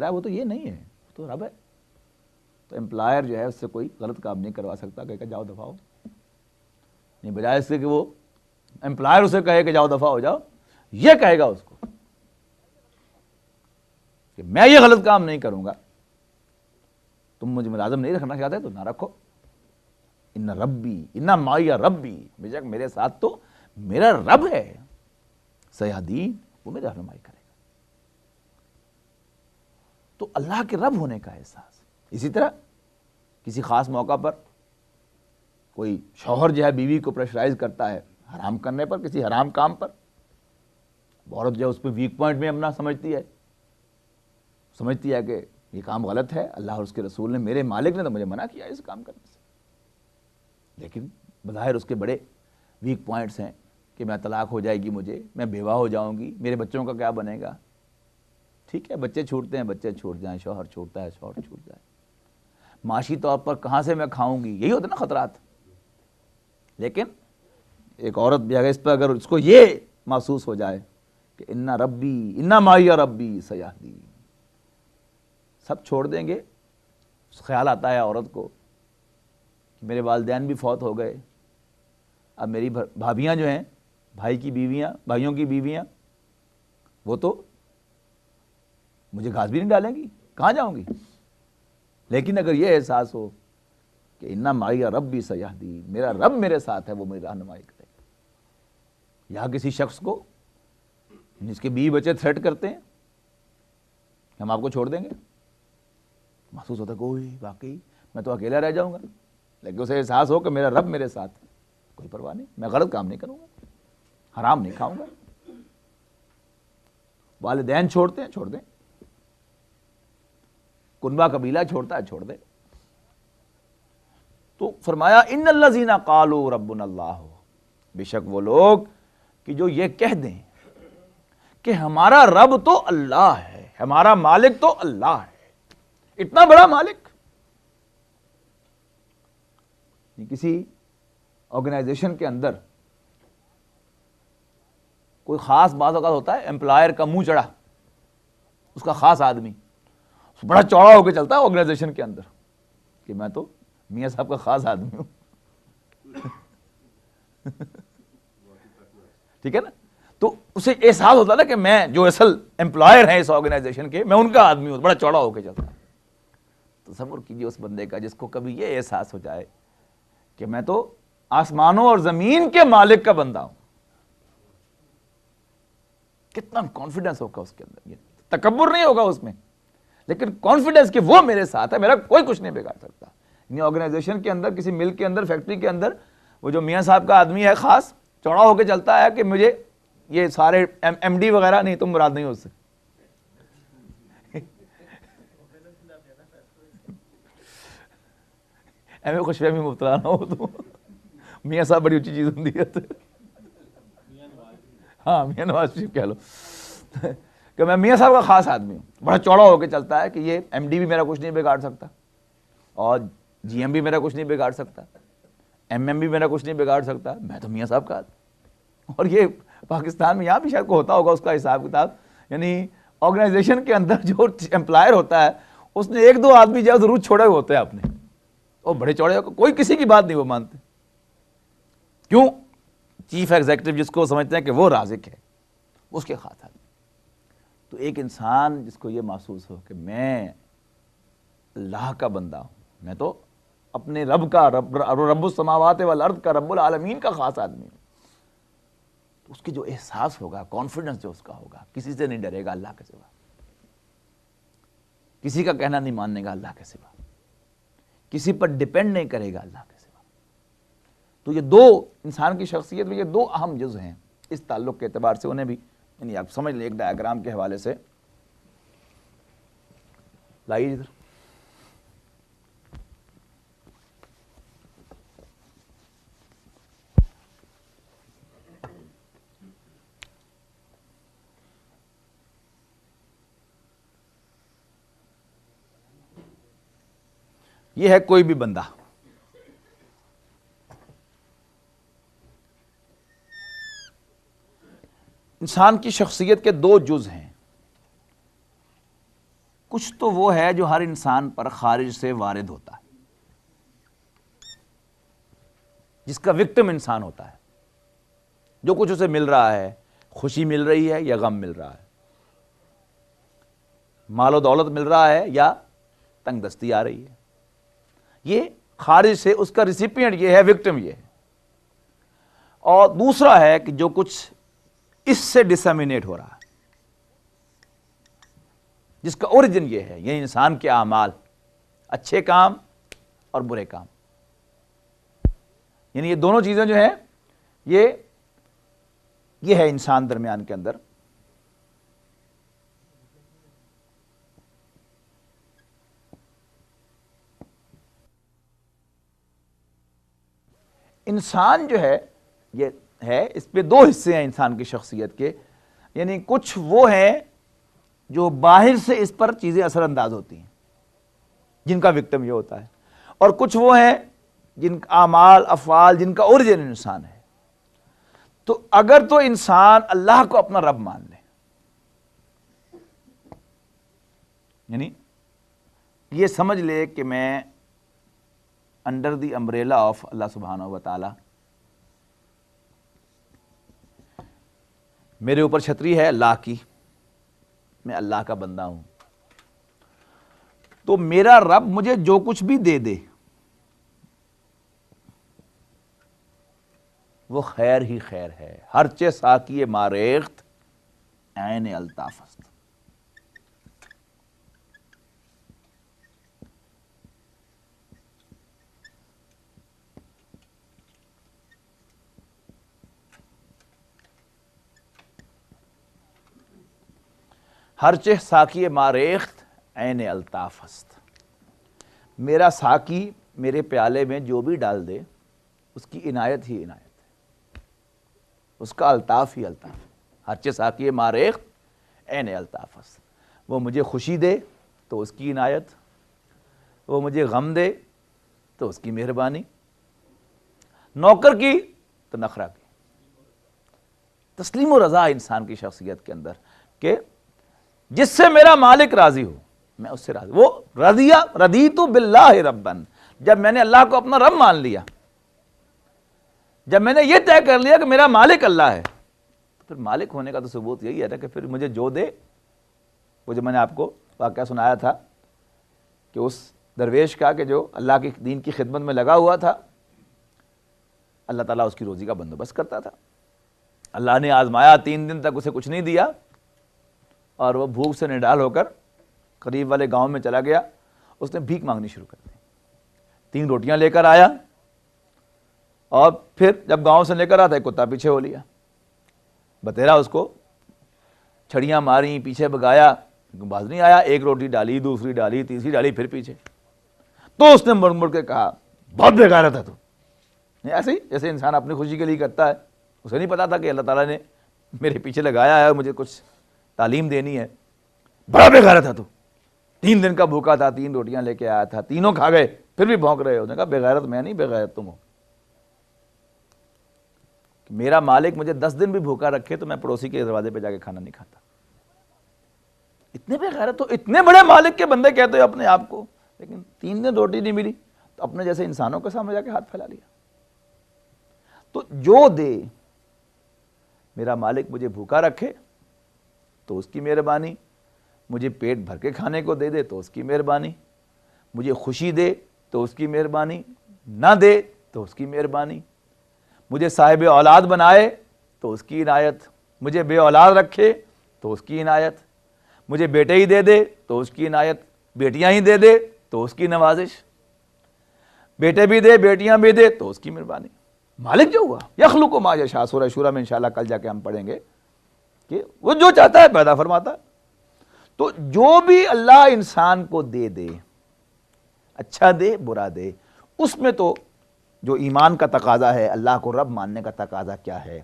وہ تو یہ نہیں ہے، وہ تو رب ہے. تو امپلائر جو ہے اس سے کوئی غلط کام نہیں کروا سکتا کہ جاؤ دفعہ ہو، نہیں، بجائے اس سے کہ وہ امپلائر اسے کہے کہ جاؤ دفعہ ہو جاؤ، یہ کہے گا اس کو کہ میں یہ غلط کام نہیں کروں گا، تم مجھے ملازم نہیں رکھنا چاہتے تو نہ رکھو. ان ربی ان معی ربی، بے شک میرے ساتھ تو میرا رب ہے، سیہدین، وہ میری رہنمائی کرے گا. تو اللہ کے رب ہونے کا احساس. اسی طرح کسی خاص موقع پر کوئی شوہر جو ہے بیوی کو پریشرائز کرتا ہے حرام کرنے پر، کسی حرام کام پر، عورت جو ہے اس پہ ویک پوائنٹ میں اپنا سمجھتی ہے کہ یہ کام غلط ہے، اللہ اور اس کے رسول نے، میرے مالک نے تو مجھے منع کیا اس کام کرنے سے، لیکن بظاہر اس کے بڑے ویک پوائنٹس ہیں کہ میں طلاق ہو جائے گی مجھے، میں بیوہ ہو جاؤں گی، میرے بچوں کا کیا بنے گا. ٹھیک ہے، بچے چھوٹتے ہیں، بچے چھوٹ جائیں، شوہر چھوٹتا ہے، شوہر چھوٹ جائے، معاشی طور پر کہاں سے میں کھاؤں گی، یہی ہوتے نا خطرات. لیکن ایک عورت بھی اگر اس پہ اگر اس کو یہ محسوس ہو جائے کہ ان ربی ان معی ربی سیہدین، سب چھوڑ دیں گے. خیال آتا ہے عورت کو کہ میرے والدین بھی فوت ہو گئے، اب میری بھابیاں جو ہیں، بھائی کی بیویاں، بھائیوں کی بیویاں، وہ تو مجھے گھاس بھی نہیں ڈالیں گی، کہاں جاؤں گی. لیکن اگر یہ احساس ہو کہ ان معی ربی سیہدین، میرا رب میرے ساتھ ہے، وہ میری رہنمائی کرے گا. یا کسی شخص کو جس کے بیوی بچے تھریٹ کرتے ہیں کہ ہم آپ کو چھوڑ دیں گے، محسوس ہوتا ہے کوئی واقعی میں تو اکیلا رہ جاؤں گا، لیکن اسے احساس ہو کہ میرا رب میرے ساتھ ہے، کوئی پرواہ نہیں، میں غلط کام نہیں کروں گا، حرام نہیں کھاؤں گا. والدین چھوڑتے ہیں، چھوڑ دیں، کنبہ قبیلہ چھوڑتا ہے، چھوڑ دیں. تو فرمایا ان الذین قالوا ربنا اللہ، بے شک وہ لوگ کہ جو یہ کہہ دیں کہ ہمارا رب تو اللہ ہے، ہمارا مالک تو اللہ ہے. اتنا بڑا مالک. کسی آرگنائزیشن کے اندر کوئی خاص بعض اوقات ہوتا ہے امپلائر کا منہ چڑھا، اس کا خاص آدمی بڑا چوڑا ہو کے چلتا ہے آرگنائزیشن کے اندر کہ میں تو میاں صاحب کا خاص آدمی ہوں. ٹھیک ہے نا، تو اسے احساس ہوتا نا کہ میں جو اصل امپلائر ہیں اس آرگنائزیشن کے، میں ان کا آدمی ہوں، بڑا چوڑا ہو کے چلتا ہے. تصور کیجیے اس بندے کا جس کو کبھی یہ احساس ہو جائے کہ میں تو آسمانوں اور زمین کے مالک کا بندہ ہوں، کتنا کانفیڈنس ہوگا اس کے اندر. یہ تکبر نہیں ہوگا اس میں، لیکن کانفیڈنس کہ وہ میرے ساتھ ہے، میرا کوئی کچھ نہیں بگاڑ سکتا. یعنی آرگنائزیشن کے اندر، کسی ملک کے اندر، فیکٹری کے اندر، وہ جو میاں صاحب کا آدمی ہے خاص چوڑا ہو کے چلتا ہے کہ مجھے یہ سارے ایم ڈی وغیرہ نہیں، تم مراد نہیں ہو اس سے. ایویں خوش فہمی مبتلا نہ ہو تو میاں صاحب بڑی اونچی چیز ہوتی ہے. ہاں، میاں نواز شریف کہہ لو کہ میں میاں صاحب کا خاص آدمی ہوں، بڑا چوڑا ہو کے چلتا ہے کہ یہ ایم ڈی بھی میرا کچھ نہیں بگاڑ سکتا، اور جی ایم بھی میرا کچھ نہیں بگاڑ سکتا، ایم بھی میرا کچھ نہیں بگاڑ سکتا، میں تو میاں صاحب کا آدمی. اور یہ پاکستان میں یہاں بھی شاید کو ہوتا ہوگا اس کا حساب کتاب. یعنی آرگنائزیشن کے اندر جو امپلائر ہوتا ہے اس نے ایک دو آدمی جو ضرور چھوڑے ہوئے ہوتے ہیں اپنے، اور بڑے چوڑے کوئی کسی کی بات نہیں وہ مانتے. کیوں؟ چیف ایگزیکٹو جس کو سمجھتے ہیں کہ وہ رازق ہے، اس کے خاص آدمی. تو ایک انسان جس کو یہ محسوس ہو کہ میں اللہ کا بندہ ہوں، میں تو اپنے رب کا رب السماوات والارض کا، رب العالمین کا خاص آدمی ہوں، تو اس کے جو احساس ہوگا، کانفیڈنس جو اس کا ہوگا، کسی سے نہیں ڈرے گا اللہ کے سوا، کسی کا کہنا نہیں ماننے گا اللہ کے سوا، کسی پر ڈیپینڈ نہیں کرے گا اللہ کے سوا. تو یہ دو انسان کی شخصیت میں یہ دو اہم جز ہیں اس تعلق کے اعتبار سے. انہیں بھی یعنی آپ سمجھ لیں ایک ڈائیگرام کے حوالے سے. لائیے ادھر. یہ ہے کوئی بھی بندہ، انسان کی شخصیت کے دو جز ہیں. کچھ تو وہ ہے جو ہر انسان پر خارج سے وارد ہوتا ہے، جس کا وکٹم انسان ہوتا ہے، جو کچھ اسے مل رہا ہے، خوشی مل رہی ہے یا غم مل رہا ہے، مال و دولت مل رہا ہے یا تنگ دستی آ رہی ہے، یہ خارج سے اس کا ریسیپینٹ یہ ہے، وکٹم یہ ہے۔ اور دوسرا ہے کہ جو کچھ اس سے ڈسمینیٹ ہو رہا ہے، جس کا اوریجن یہ ہے، یعنی انسان کے اعمال، اچھے کام اور برے کام، یعنی یہ دونوں چیزیں جو ہیں یہ ہے انسان درمیان کے اندر۔ انسان جو ہے یہ ہے، اس پہ دو حصے ہیں انسان کی شخصیت کے، یعنی کچھ وہ ہیں جو باہر سے اس پر چیزیں اثر انداز ہوتی ہیں، جن کا وکٹم یہ ہوتا ہے، اور کچھ وہ ہیں جن کا اعمال افعال جن کا اوریجن انسان ہے۔ تو اگر تو انسان اللہ کو اپنا رب مان لے، یعنی یہ سمجھ لے کہ میں انڈر دی امبریلا آف اللہ سبحانہ و تعالی، میرے اوپر چھتری ہے اللہ کی، میں اللہ کا بندہ ہوں، تو میرا رب مجھے جو کچھ بھی دے دے وہ خیر ہی خیر ہے، ہرچہ ساقی ماریخت عین الطاف است۔ ہرچہ ساقی ماریخت عین الطاف است، میرا ساقی میرے پیالے میں جو بھی ڈال دے اس کی عنایت ہی عنایت ہے، اس کا الطاف ہی الطاف ہے۔ ہرچہ ساقی ماریخت عین الطاف است، وہ مجھے خوشی دے تو اس کی عنایت، وہ مجھے غم دے تو اس کی مہربانی، نوکر کی تو نخرہ کی۔ تسلیم و رضا انسان کی شخصیت کے اندر کہ جس سے میرا مالک راضی ہو میں اس سے راضی، وہ رضیت باللہ ربن، جب میں نے اللہ کو اپنا رب مان لیا، جب میں نے یہ طے کر لیا کہ میرا مالک اللہ ہے، تو پھر مالک ہونے کا تو ثبوت یہی ہے نا کہ پھر مجھے جو دے، وہ جو میں نے آپ کو واقعہ سنایا تھا کہ اس درویش کا کہ جو اللہ کے دین کی خدمت میں لگا ہوا تھا، اللہ تعالیٰ اس کی روزی کا بندوبست کرتا تھا۔ اللہ نے آزمایا، 3 دن تک اسے کچھ نہیں دیا، اور وہ بھوک سے نڈال ہو کر قریب والے گاؤں میں چلا گیا، اس نے بھیک مانگنی شروع کر دی، 3 روٹیاں لے کر آیا، اور پھر جب گاؤں سے لے کر آتا ایک کتا پیچھے ہو لیا، بتیرا اس کو چھڑیاں ماری، پیچھے بگایا، باز نہیں آیا، 1 روٹی ڈالی، دوسری ڈالی، تیسری ڈالی، پھر پیچھے، تو اس نے مڑ مڑ کے کہا بہت بے غیرت ہے تو۔ ایسے ہی جیسے انسان اپنی خوشی کے لیے کرتا ہے، اسے نہیں پتا تھا کہ اللہ تعالیٰ نے میرے پیچھے لگایا ہے، مجھے کچھ تعلیم دینی ہے، بڑا بے غیرت ہے تو۔ 3 دن کا بھوکا تھا، 3 روٹیاں لے کے آیا تھا، تینوں کھا گئے، پھر بھی بھونک رہے ہو۔ نے کہا بے غیرت میں نہیں، بے غیرت تم ہو۔ میرا مالک مجھے 10 دن بھی بھوکا رکھے تو میں پڑوسی کے دروازے پہ جا کے کھانا نہیں کھاتا۔ اتنے بے غیرت ہو، اتنے بڑے مالک کے بندے کہتے ہو اپنے آپ کو، لیکن 3 دن روٹی نہیں ملی تو اپنے جیسے انسانوں کے سامنے جا کے ہاتھ پھیلا لیا۔ تو جو دے میرا مالک، مجھے بھوکا رکھے تو اس کی مہربانی، مجھے پیٹ بھر کے کھانے کو دے دے تو اس کی مہربانی، مجھے خوشی دے تو اس کی مہربانی، نہ دے تو اس کی مہربانی، مجھے صاحب اولاد بنائے تو اس کی عنایت، مجھے بے اولاد رکھے تو اس کی عنایت، مجھے بیٹے ہی دے دے تو اس کی عنایت، بیٹیاں ہی دے دے تو اس کی نوازش، بیٹے بھی دے بیٹیاں بھی دے تو اس کی مہربانی۔ مالک جو ہوا یخلق ما یشاء، سورہ شورى میں انشاءاللہ کل جا کے ہم پڑھیں گے کہ وہ جو چاہتا ہے پیدا فرماتا ہے۔ تو جو بھی اللہ انسان کو دے دے، اچھا دے برا دے، اس میں تو جو ایمان کا تقاضا ہے، اللہ کو رب ماننے کا تقاضا کیا ہے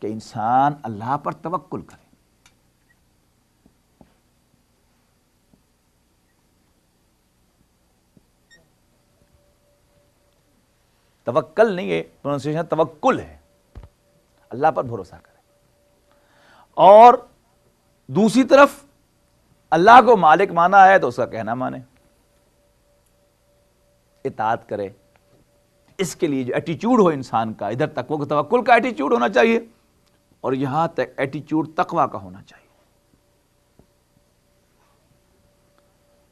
کہ انسان اللہ پر توکل کرے۔ توکل نہیں ہے، پروننسیشن توکل ہے، اللہ پر بھروسہ کرے۔ اور دوسری طرف اللہ کو مالک مانا ہے تو اس کا کہنا مانے، اطاعت کرے۔ اس کے لیے جو ایٹیچیوڈ ہو انسان کا، ادھر تقوی و توکل کا ایٹیچیوڈ ہونا چاہیے، اور یہاں تک ایٹیچیوڈ تقوی کا ہونا چاہیے۔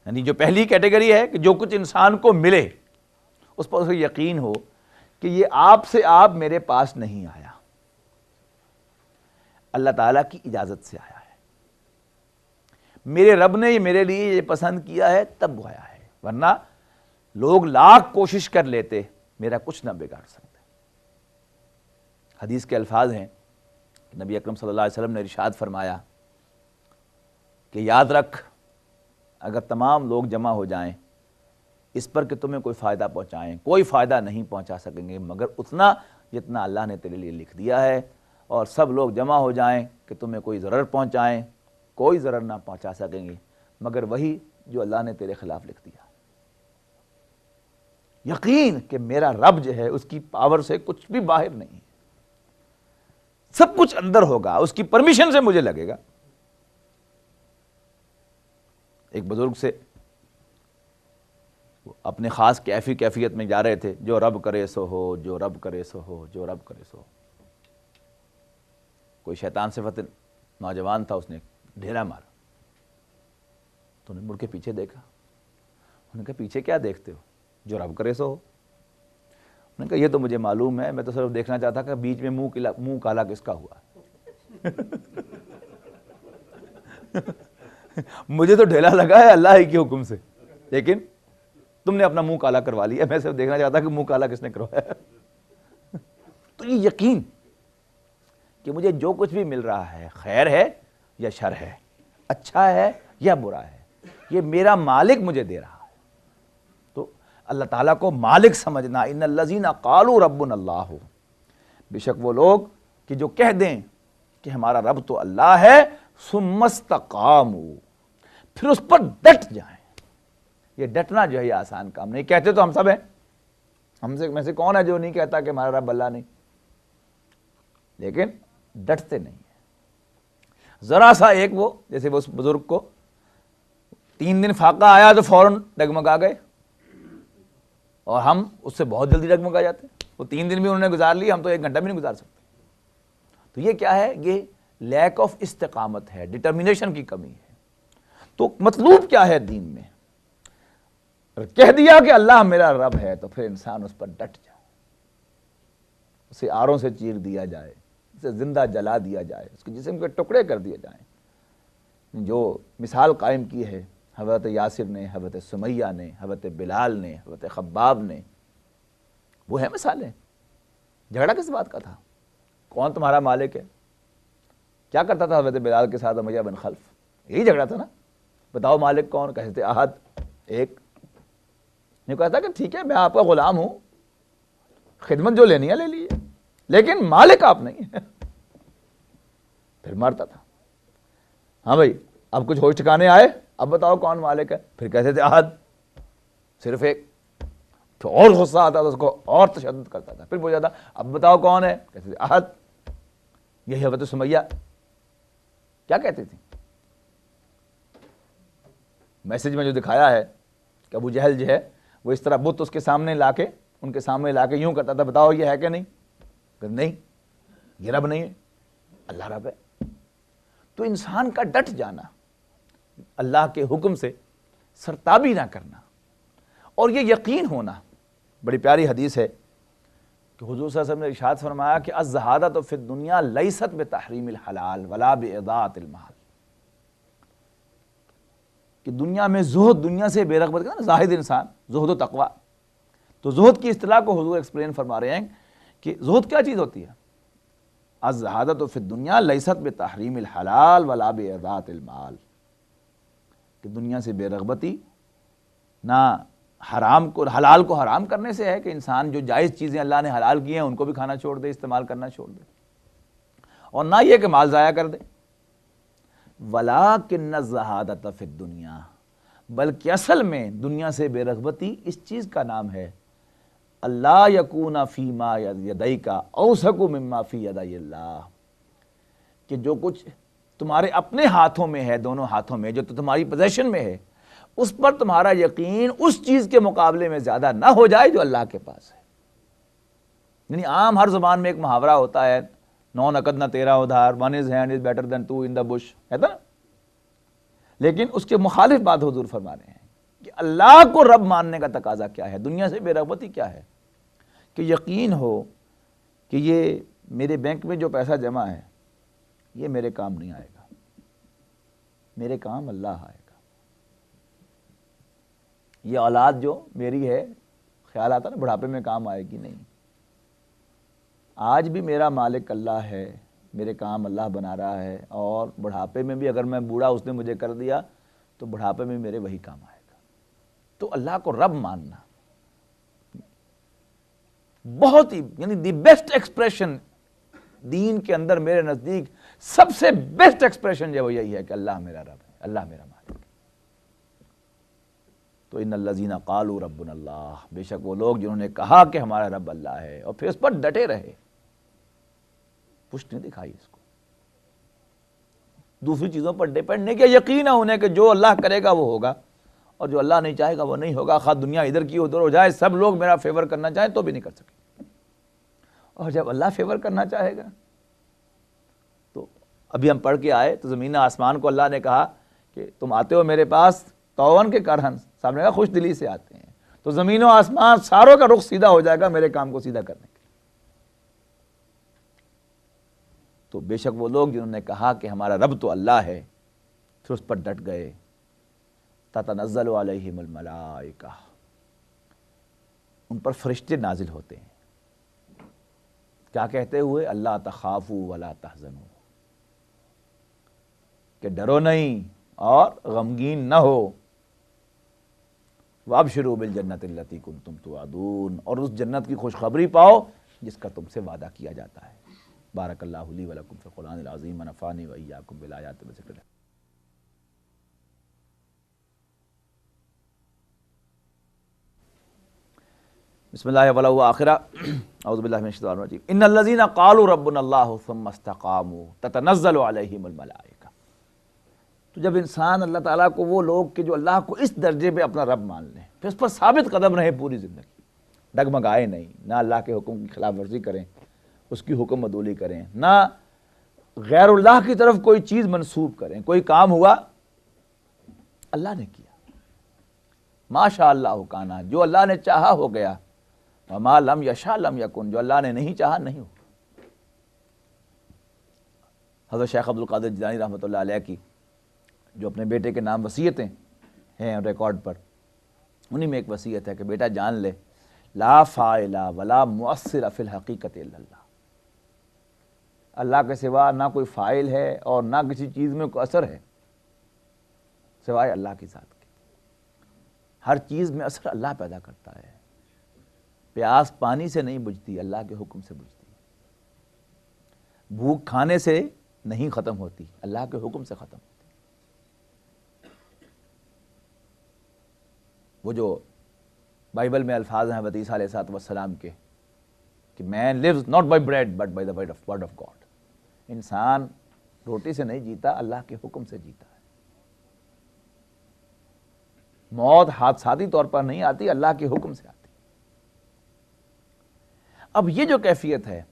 یعنی جو پہلی کیٹیگری ہے کہ جو کچھ انسان کو ملے اس پر اسے یقین ہو کہ یہ آپ سے آپ میرے پاس نہیں آیا، اللہ تعالیٰ کی اجازت سے آیا ہے، میرے رب نے یہ میرے لیے یہ پسند کیا ہے تب وہ آیا ہے، ورنہ لوگ لاکھ کوشش کر لیتے میرا کچھ نہ بگاڑ سکتے۔ حدیث کے الفاظ ہیں، نبی اکرم صلی اللہ علیہ وسلم نے ارشاد فرمایا کہ یاد رکھ، اگر تمام لوگ جمع ہو جائیں اس پر کہ تمہیں کوئی فائدہ پہنچائیں، کوئی فائدہ نہیں پہنچا سکیں گے مگر اتنا جتنا اللہ نے تیرے لیے لکھ دیا ہے، اور سب لوگ جمع ہو جائیں کہ تمہیں کوئی ضرر پہنچائیں، کوئی ضرر نہ پہنچا سکیں گے مگر وہی جو اللہ نے تیرے خلاف لکھ دیا۔ یقین کہ میرا رب جو ہے اس کی پاور سے کچھ بھی باہر نہیں ہے، سب کچھ اندر ہوگا، اس کی پرمیشن سے مجھے لگے گا۔ ایک بزرگ سے اپنے خاص کیفیت میں جا رہے تھے، جو رب کرے سو ہو، جو رب کرے سو ہو، جو رب کرے سو ہو۔ کوئی شیطان صفت نوجوان تھا، اس نے ڈھیرا مارا، تو انہوں نے مڑ کے پیچھے دیکھا، انہوں نے کہا پیچھے کیا دیکھتے ہو، جو رب کرے سو ہو۔ انہوں نے کہا یہ تو مجھے معلوم ہے، میں تو صرف دیکھنا چاہتا کہ بیچ میں منہ کالا کس کا ہوا۔ مجھے تو ڈھیلا لگا ہے اللہ ہی کے حکم سے، لیکن تم نے اپنا منہ کالا کروا لیا، میں صرف دیکھنا چاہتا کہ منہ کالا کس نے کروایا۔ تو یہ یقین کہ مجھے جو کچھ بھی مل رہا ہے، خیر ہے یا شر ہے، اچھا ہے یا برا ہے، یہ میرا مالک مجھے دے رہا ہے۔ تو اللہ تعالیٰ کو مالک سمجھنا، ان الذین قالوا ربنا اللہ، بے شک وہ لوگ کہ جو کہہ دیں کہ ہمارا رب تو اللہ ہے، ثم استقاموا، پھر اس پر ڈٹ جائیں۔ یہ ڈٹنا جو ہے یہ آسان کام نہیں، کہتے تو ہم سب ہیں، ہم سے میں سے کون ہے جو نہیں کہتا کہ ہمارا رب اللہ نہیں، لیکن ڈٹتے نہیں ہیں۔ ذرا سا ایک وہ جیسے وہ اس بزرگ کو 3 دن فاقہ آیا تو فوراً ڈگمگا گئے، اور ہم اس سے بہت جلدی ڈگمگا جاتے ہیں۔ وہ 3 دن بھی انہوں نے گزار لی، ہم تو 1 گھنٹہ بھی نہیں گزار سکتے۔ تو یہ کیا ہے؟ یہ لیک آف استقامت ہے، ڈٹرمینیشن کی کمی ہے۔ تو مطلوب کیا ہے دین میں؟ کہہ دیا کہ اللہ میرا رب ہے تو پھر انسان اس پر ڈٹ جائے، اسے آروں سے چیر دیا جائے، اسے زندہ جلا دیا جائے، اس کے جسم کے ٹکڑے کر دیے جائیں۔ جو مثال قائم کی ہے حضرت یاسر نے، حضرت سمیہ نے، حضرت بلال نے، حضرت خباب نے، وہ ہے مثالیں۔ جھگڑا کس بات کا تھا؟ کون تمہارا مالک ہے؟ کیا کرتا تھا حضرت بلال کے ساتھ امیہ بن خلف؟ یہی جھگڑا تھا نا، بتاؤ مالک کون؟ کہتے احد، ایک۔ نہیں کہتا کہ ٹھیک ہے میں آپ کا غلام ہوں، خدمت جو لینی ہے لے لیجیے، لیکن مالک آپ نہیں ہے۔ پھر مارتا تھا۔ ہاں بھائی اب کچھ ہوش ٹھکانے آئے، اب بتاؤ کون مالک ہے؟ پھر کہتے تھے احد، صرف ایک۔ پھر اور غصہ آتا تھا اس کو، اور تشدد کرتا تھا، پھر پوچھا تھا اب بتاؤ کون ہے؟ کہتے تھے احد۔ یہی حضرت سمیہ کیا کہتی تھی؟ میسج میں جو دکھایا ہے کہ ابو جہل جو ہے وہ اس طرح بت اس کے سامنے لا کے، ان کے سامنے لا کے یوں کرتا تھا، بتاؤ یہ ہے کہ نہیں؟ کہ نہیں، یہ رب نہیں ہے، اللہ رب ہے۔ تو انسان کا ڈٹ جانا، اللہ کے حکم سے سرتابی نہ کرنا، اور یہ یقین ہونا۔ بڑی پیاری حدیث ہے کہ حضور صلی اللہ علیہ وسلم نے ارشاد فرمایا کہ الزہادۃ فی الدنیا لیست بتحریم الحلال ولا باضاعۃ المال، کہ دنیا میں زہد، دنیا سے بے رغبت کا نا زاہد انسان، زہد و تقوی۔ تو زہد کی اصطلاح کو حضور ایکسپلین فرما رہے ہیں کہ زہد کیا چیز ہوتی ہے؟ الزہادۃ فی الدنیا لیست بتحریم الحلال ولا باضاعۃ المال، کہ دنیا سے بے رغبتی نہ حرام کو، حلال کو حرام کرنے سے ہے کہ انسان جو جائز چیزیں اللہ نے حلال کی ہیں ان کو بھی کھانا چھوڑ دے، استعمال کرنا چھوڑ دے، اور نہ یہ کہ مال ضائع کر دے۔ وَلَٰكِنَّ الزَّهَادَةَ فِي الدُّنْيَا، بلکہ اصل میں دنیا سے بے رغبتی اس چیز کا نام ہے اللہ یکون فی ما یدیک اوثق مما فی یدی اللہ، کہ جو کچھ تمہارے اپنے ہاتھوں میں ہے، دونوں ہاتھوں میں، جو تو تمہاری پوزیشن میں ہے، اس پر تمہارا یقین اس چیز کے مقابلے میں زیادہ نہ ہو جائے جو اللہ کے پاس ہے۔ یعنی عام ہر زبان میں ایک محاورہ ہوتا ہے، نو نقد نہ تیرا ادھار، one is hand is better than two in the bush, ہے نا؟ لیکن اس کے مخالف بات حضور فرما رہے ہیں کہ اللہ کو رب ماننے کا تقاضا کیا ہے، دنیا سے بے رغبتی کیا ہے، کہ یقین ہو کہ یہ میرے بینک میں جو پیسہ جمع ہے یہ میرے کام نہیں آئے گا، میرے کام اللہ آئے گا۔ یہ اولاد جو میری ہے، خیال آتا نا بڑھاپے میں کام آئے گی، نہیں، آج بھی میرا مالک اللہ ہے، میرے کام اللہ بنا رہا ہے، اور بڑھاپے میں بھی اگر میں بوڑھا اس نے مجھے کر دیا تو بڑھاپے میں میرے وہی کام آئے گا۔ تو اللہ کو رب ماننا بہت ہی، یعنی دی بیسٹ ایکسپریشن دین کے اندر میرے نزدیک سب سے بیسٹ ایکسپریشن جو یہی ہے کہ اللہ میرا رب ہے، اللہ میرا مالک ہے۔ تو ان الذین قالوا ربنا اللہ، بے شک وہ لوگ جنہوں نے کہا کہ ہمارا رب اللہ ہے اور پھر اس پر ڈٹے رہے، پشت نہیں دکھائی اس کو، دوسری چیزوں پر ڈیپینڈ نہیں کیا، یقین ہے انہیں کہ جو اللہ کرے گا وہ ہوگا، اور جو اللہ نہیں چاہے گا وہ نہیں ہوگا، خواہ دنیا ادھر کی ادھر ہو جائے، سب لوگ میرا فیور کرنا چاہیں تو بھی نہیں کر سکے، اور جب اللہ فیور کرنا چاہے گا تو ابھی ہم پڑھ کے آئے تو زمین آسمان کو اللہ نے کہا کہ تم آتے ہو میرے پاس تعاون کے کارن، سامنے کا خوش دلی سے آتے ہیں، تو زمین و آسمان ساروں کا رخ سیدھا ہو جائے گا میرے کام کو سیدھا کرنے کے لیے۔ تو بے شک وہ لوگ جنہوں نے کہا کہ ہمارا رب تو اللہ ہے، پھر اس پر ڈٹ گئے، تتنزل علیہم الملائکہ، ان پر فرشتے نازل ہوتے ہیں، کیا کہتے ہوئے؟ اللہ تخافوا ولا تحزنوا، کہ ڈرو نہیں اور غمگین نہ ہو، وابشروا بالجنۃ التی کنتم توعدون، اور اس جنت کی خوشخبری پاؤ جس کا تم سے وعدہ کیا جاتا ہے۔ بارک اللہ لی ولکم فی القرآن العظیم ونفعنی وإیاکم بالآیات والذکر الحکیم۔ بسم اللہ اولہ آخرہ، اعوذ باللہ من الشیطان الرجیم، ان الذین قالوا ربنا اللہ ثم استقاموا تتنزل علیہم الملائکہ۔ تو جب انسان اللہ تعالیٰ کو، وہ لوگ کہ جو اللہ کو اس درجے پہ اپنا رب مان لیں، پھر اس پر ثابت قدم رہے پوری زندگی، ڈگمگائے نہیں، نہ اللہ کے حکم کی خلاف ورزی کریں، اس کی حکم عدولی کریں، نہ غیر اللہ کی طرف کوئی چیز منسوب کریں، کوئی کام ہوا اللہ نے کیا، ما شاء اللہ کان، جو اللہ نے چاہا ہو گیا، وما لم یشاء لم یکن، جو اللہ نے نہیں چاہا نہیں ہو۔ حضرت شیخ عبد القادر جیلانی رحمۃ اللہ علیہ کی جو اپنے بیٹے کے نام وصیتیں ہیں ریکارڈ پر، انہی میں ایک وصیت ہے کہ بیٹا جان لے، لا فاعل ولا مؤثر فی الحقیقت الا اللہ، اللہ کے سوا نہ کوئی فاعل ہے اور نہ کسی چیز میں کوئی اثر ہے سوائے اللہ کی ذات کے۔ ہر چیز میں اثر اللہ پیدا کرتا ہے، پیاس پانی سے نہیں بجھتی، اللہ کے حکم سے بجھتی، بھوک کھانے سے نہیں ختم ہوتی، اللہ کے حکم سے ختم ہوتی۔ وہ جو بائبل میں الفاظ ہیں حضرت عیسیٰ علیہ السلام کے کہ man lives not by bread but by the word of God, انسان روٹی سے نہیں جیتا، اللہ کے حکم سے جیتا ہے۔ موت حادثاتی طور پر نہیں آتی، اللہ کے حکم سے آتی۔ اب یہ جو کیفیت ہے،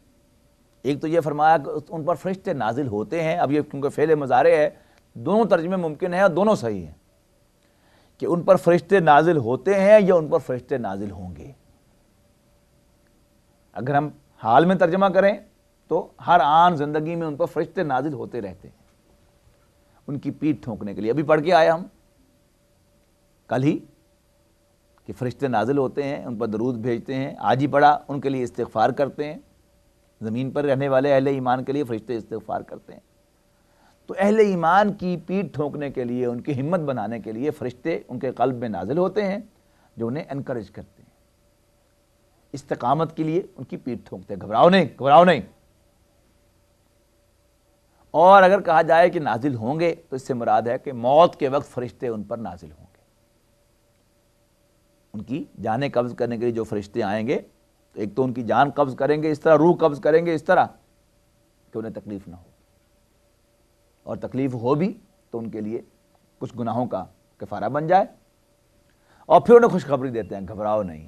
ایک تو یہ فرمایا کہ ان پر فرشتے نازل ہوتے ہیں، اب یہ کیونکہ فعل مضارع ہے، دونوں ترجمے ممکن ہیں اور دونوں صحیح ہیں، کہ ان پر فرشتے نازل ہوتے ہیں یا ان پر فرشتے نازل ہوں گے۔ اگر ہم حال میں ترجمہ کریں تو ہر آن زندگی میں ان پر فرشتے نازل ہوتے رہتے ہیں، ان کی پیٹھ ٹھونکنے کے لیے۔ ابھی پڑھ کے آئے ہم کل ہی کہ فرشتے نازل ہوتے ہیں، ان پر درود بھیجتے ہیں، آج ہی پڑھا ان کے لیے استغفار کرتے ہیں، زمین پر رہنے والے اہل ایمان کے لیے فرشتے استغفار کرتے ہیں۔ تو اہل ایمان کی پیٹھ ٹھونکنے کے لیے، ان کی ہمت بنانے کے لیے فرشتے ان کے قلب میں نازل ہوتے ہیں، جو انہیں انکریج کرتے ہیں، استقامت کے لیے ان کی پیٹھ ٹھونکتے ہیں، گھبراؤ نہیں، گھبراؤ نہیں۔ اور اگر کہا جائے کہ نازل ہوں گے تو اس سے مراد ہے کہ موت کے وقت فرشتے ان پر نازل ہوں گے، ان کی جانیں قبض کرنے کے لیے جو فرشتے آئیں گے، ایک تو ان کی جان قبض کریں گے اس طرح، روح قبض کریں گے اس طرح کہ انہیں تکلیف نہ ہو، اور تکلیف ہو بھی تو ان کے لیے کچھ گناہوں کا کفارہ بن جائے، اور پھر انہیں خوشخبری دیتے ہیں گھبراؤ نہیں،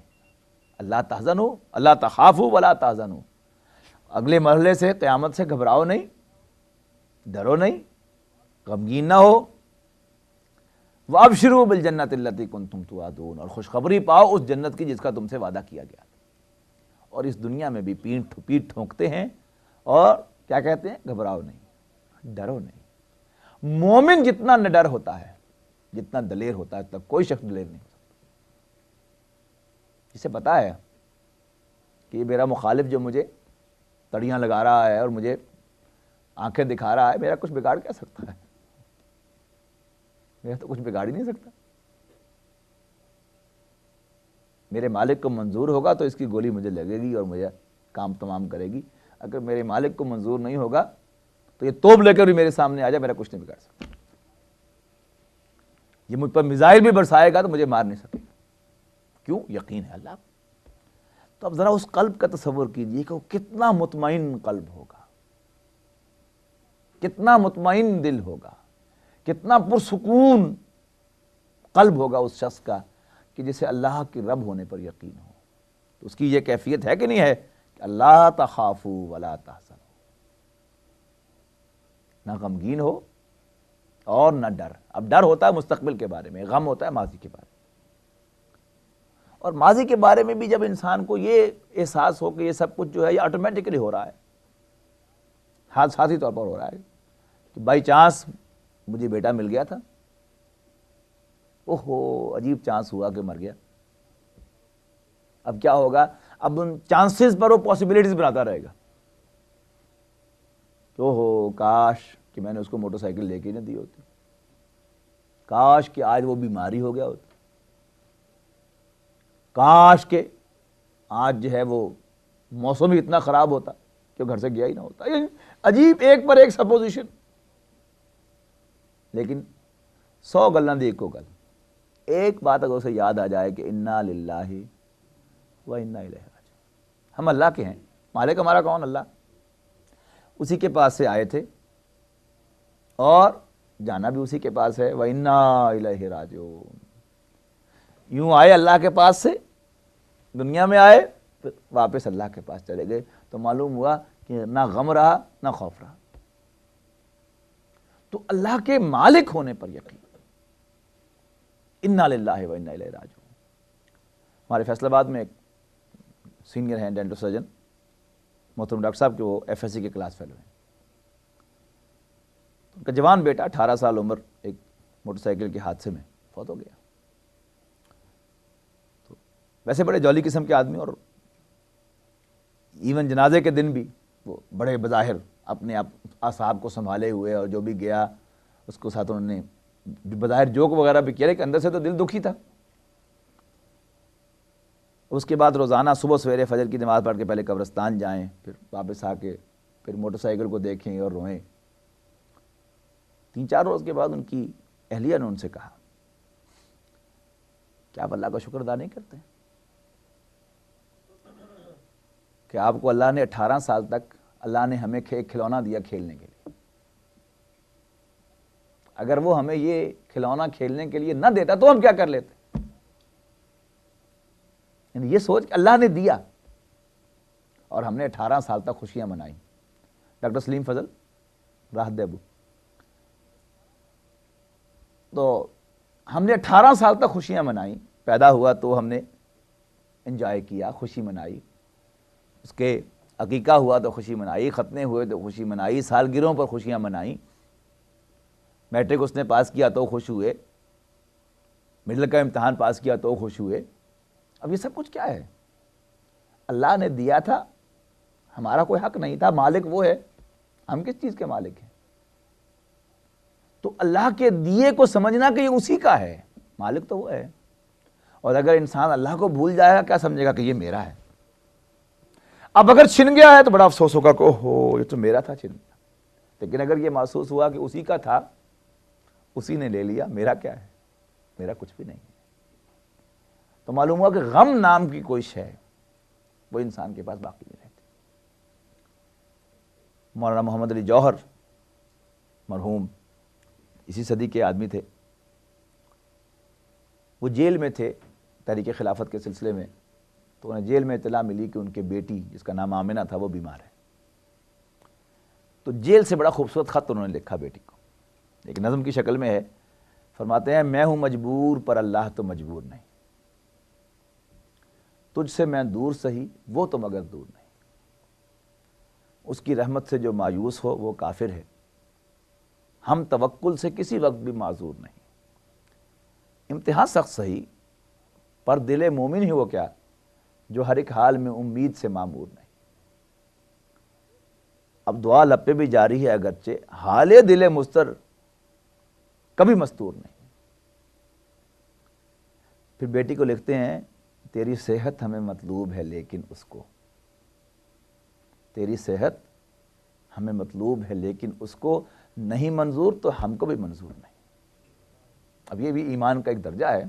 اللہ تحزنوا اللہ تخافوا ولا تحزنوا، اگلے مرحلے سے قیامت سے گھبراؤ نہیں، ڈرو نہیں، غمگین نہ ہو، وابشروا بالجنۃ التی کنتم توعدون، اور خوشخبری پاؤ اس جنت کی جس کا تم سے وعدہ کیا گیا تھا۔ اور اس دنیا میں بھی پیٹھ ٹھونکتے ہیں اور کیا کہتے ہیں؟ گھبراؤ نہیں، ڈرو نہیں۔ مومن جتنا نڈر ہوتا ہے، جتنا دلیر ہوتا ہے، اتنا کوئی شخص دلیر نہیں ہو سکتا۔ اسے پتا ہے کہ یہ میرا مخالف جو مجھے تڑیاں لگا رہا ہے اور مجھے آنکھیں دکھا رہا ہے، میرا کچھ بگاڑ کیا سکتا ہے؟ میرا تو کچھ بگاڑ ہی نہیں سکتا۔ میرے مالک کو منظور ہوگا تو اس کی گولی مجھے لگے گی اور مجھے کام تمام کرے گی، اگر میرے مالک کو منظور نہیں ہوگا تو یہ توپ لے کر بھی میرے سامنے آ جائے، میرا کچھ نہیں بگاڑ سکتا۔ یہ مجھ پر میزائل بھی برسائے گا تو مجھے مار نہیں سکے گا، کیوں؟ یقین ہے اللہ۔ تو اب ذرا اس قلب کا تصور کیجئے کہ وہ کتنا مطمئن قلب ہوگا، کتنا مطمئن دل ہوگا، کتنا پرسکون قلب ہوگا اس شخص کا کہ جسے اللہ کی رب ہونے پر یقین ہو۔ تو اس کی یہ کیفیت ہے کہ نہیں ہے کہ اللہ تخافوا ولا تحزنوا، نہ غمگین ہو اور نہ ڈر۔ اب ڈر ہوتا ہے مستقبل کے بارے میں، غم ہوتا ہے ماضی کے بارے میں۔ اور ماضی کے بارے میں بھی جب انسان کو یہ احساس ہو کہ یہ سب کچھ جو ہے یہ آٹومیٹکلی ہو رہا ہے، حادثاتی طور پر ہو رہا ہے، کہ بائی چانس مجھے بیٹا مل گیا تھا، اوہو عجیب چانس ہوا کہ مر گیا، اب کیا ہوگا؟ اب ان چانسز پر وہ پاسبلٹیز بناتا رہے گا، اوہو کاش کہ میں نے اس کو موٹر سائیکل لے کے نہ دی ہوتی، کاش کہ آج وہ بیماری ہو گیا ہوتا، کاش کہ آج جو ہے وہ موسم ہی اتنا خراب ہوتا کہ وہ گھر سے گیا ہی نہ ہوتا۔ عجیب ایک پر ایک سپوزیشن، لیکن 100 گلاں دی ایکو گل۔ ایک بات اگر اسے یاد آ جائے کہ انا للہ و انا الیہ راجعون، ہم اللہ کے ہیں، مالک ہمارا کون؟ اللہ، اسی کے پاس سے آئے تھے اور جانا بھی اسی کے پاس ہے، وَإِنَّا إِلَيْهِ رَاجِعُونَ۔ یوں آئے اللہ کے پاس سے، دنیا میں آئے، پھر واپس اللہ کے پاس چلے گئے، تو معلوم ہوا کہ نہ غم رہا نہ خوف رہا۔ تو اللہ کے مالک ہونے پر یقین، اِنَّا لِلَّهِ وَإِنَّا إِلَيْهِ رَاجِعُونَ۔ ہمارے فیصل آباد میں ایک سینئر ہیں ڈینٹل سرجن محترم ڈاکٹر صاحب، جو ایف ایس سی کے کلاس فیلو ہیں، ان کا جوان بیٹا 18 سال عمر ایک موٹر سائیکل کے حادثے میں فوت ہو گیا۔ تو ویسے بڑے جولی قسم کے آدمی، اور ایون جنازے کے دن بھی وہ بڑے بظاہر اپنے اعصاب کو سنبھالے ہوئے، اور جو بھی گیا اس کو ساتھ انہوں نے بظاہر جوک وغیرہ بھی کیا، لیکن اندر سے تو دل دکھی تھا۔ اس کے بعد روزانہ صبح سویرے فجر کی نماز پڑھ کے پہلے قبرستان جائیں، پھر واپس آ کے پھر موٹر سائیکل کو دیکھیں اور روئیں۔ 3-4 روز کے بعد ان کی اہلیہ نے ان سے کہا کہ آپ اللہ کا شکر ادا نہیں کرتے کہ آپ کو اللہ نے 18 سال تک اللہ نے ہمیں ایک کھلونا دیا کھیلنے کے لیے، اگر وہ ہمیں یہ کھلونا کھیلنے کے لیے نہ دیتا تو ہم کیا کر لیتے؟ یعنی یہ سوچ کہ اللہ نے دیا اور ہم نے 18 سال تک خوشیاں منائی۔ ڈاکٹر سلیم فضل راحت دیبو، تو ہم نے 18 سال تک خوشیاں منائی، پیدا ہوا تو ہم نے انجوائے کیا، خوشی منائی، اس کے عقیقہ ہوا تو خوشی منائی، ختنے ہوئے تو خوشی منائی، سالگرہوں پر خوشیاں منائیں، میٹرک اس نے پاس کیا تو خوش ہوئے، مڈل کا امتحان پاس کیا تو خوش ہوئے۔ اب یہ سب کچھ کیا ہے؟ اللہ نے دیا تھا، ہمارا کوئی حق نہیں تھا، مالک وہ ہے، ہم کس چیز کے مالک ہیں؟ تو اللہ کے دیے کو سمجھنا کہ یہ اسی کا ہے، مالک تو وہ ہے۔ اور اگر انسان اللہ کو بھول جائے گا، کیا سمجھے گا کہ یہ میرا ہے؟ اب اگر چھن گیا ہے تو بڑا افسوس ہوگا کہ اوہو یہ تو میرا تھا، چھن گیا۔ لیکن اگر یہ محسوس ہوا کہ اسی کا تھا، اسی نے لے لیا، میرا کیا ہے؟ میرا کچھ بھی نہیں ہے، تو معلوم ہوا کہ غم نام کی کوئی شے وہ انسان کے پاس باقی نہیں رہتی۔ مولانا محمد علی جوہر مرحوم اسی صدی کے آدمی تھے، وہ جیل میں تھے تحریک خلافت کے سلسلے میں، تو انہیں جیل میں اطلاع ملی کہ ان کے بیٹی جس کا نام آمنہ تھا وہ بیمار ہے. تو جیل سے بڑا خوبصورت خط انہوں نے لکھا بیٹی کو، ایک نظم کی شکل میں ہے. فرماتے ہیں میں ہوں مجبور پر اللہ تو مجبور نہیں، تجھ سے میں دور سہی وہ تو مگر دور نہیں، اس کی رحمت سے جو مایوس ہو وہ کافر ہے، ہم توکل سے کسی وقت بھی معذور نہیں. امتحان سخت سہی پر دل مومن ہی وہ کیا جو ہر ایک حال میں امید سے معمور نہیں. اب دعا لب پہ بھی جاری ہے اگرچہ حال دل مستر کبھی مستور نہیں. پھر بیٹی کو لکھتے ہیں تیری صحت ہمیں مطلوب ہے لیکن اس کو، تیری صحت ہمیں مطلوب ہے لیکن اس کو نہیں منظور تو ہم کو بھی منظور نہیں. اب یہ بھی ایمان کا ایک درجہ ہے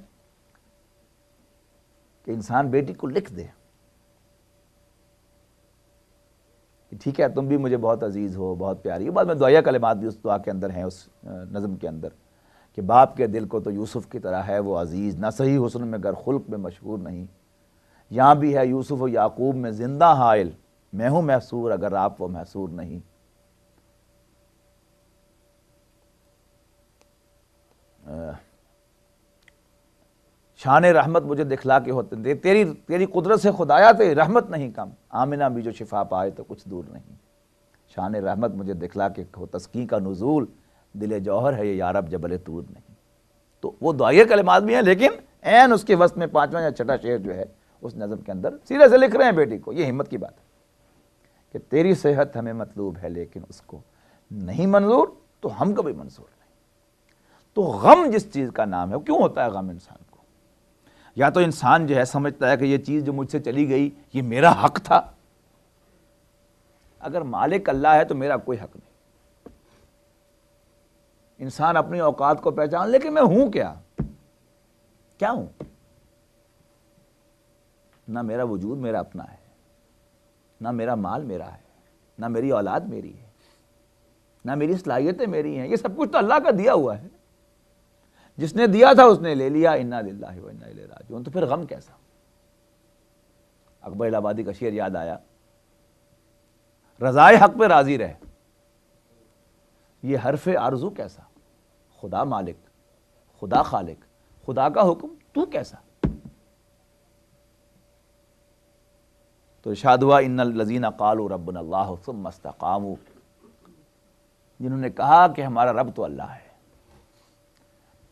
کہ انسان بیٹی کو لکھ دے کہ ٹھیک ہے تم بھی مجھے بہت عزیز ہو، بہت پیاری ہو. بعد میں دعائیہ کلمات بھی اس دعا کے اندر ہیں، اس نظم کے اندر، کہ باپ کے دل کو تو یوسف کی طرح ہے وہ عزیز، نہ صحیح حسن میں گر خلق میں مشہور نہیں، یہاں بھی ہے یوسف و یعقوب میں زندہ حائل، میں ہوں محصور اگر آپ وہ محصور نہیں. شان رحمت مجھے دکھلا کے ہوتے تیری قدرت سے خدایا تیری رحمت نہیں کم، آمنہ بھی جو شفا پائے تو کچھ دور نہیں. شان رحمت مجھے دکھلا کے ہو تسکین کا نزول، دل جوہر ہے یہ یارب جبل طور نہیں. تو وہ دعائیہ کلمات بھی ہیں لیکن عین اس کے وسط میں پانچواں یا چھٹا شعر جو ہے اس نظم کے اندر سیدھے سے لکھ رہے ہیں بیٹی کو. یہ ہمت کی بات ہے کہ تیری صحت ہمیں مطلوب ہے لیکن اس کو نہیں منظور تو ہم کو بھی منظور نہیں. تو غم جس چیز کا نام ہے، کیوں ہوتا ہے غم انسان کو؟ یا تو انسان جو ہے سمجھتا ہے کہ یہ چیز جو مجھ سے چلی گئی یہ میرا حق تھا، اگر مالک اللہ ہے تو میرا کوئی حق نہیں. انسان اپنی اوقات کو پہچان لے کہ میں ہوں کیا ہوں. نہ میرا وجود میرا اپنا ہے، نہ میرا مال میرا ہے، نہ میری اولاد میری ہے، نہ میری صلاحیتیں میری ہیں. یہ سب کچھ تو اللہ کا دیا ہوا ہے، جس نے دیا تھا اس نے لے لیا. انا للہ و انا الیہ راجعون. تو پھر غم کیسا؟ اکبر الہ آبادی کا شعر یاد آیا، رضائے حق پہ راضی رہ، یہ حرف آرزو کیسا، خدا مالک، خدا خالق، خدا کا حکم تو کیسا. تو ارشاد ہوا ان الذین قالوا ربنا اللہ ثم استقاموا، جنہوں نے کہا کہ ہمارا رب تو اللہ ہے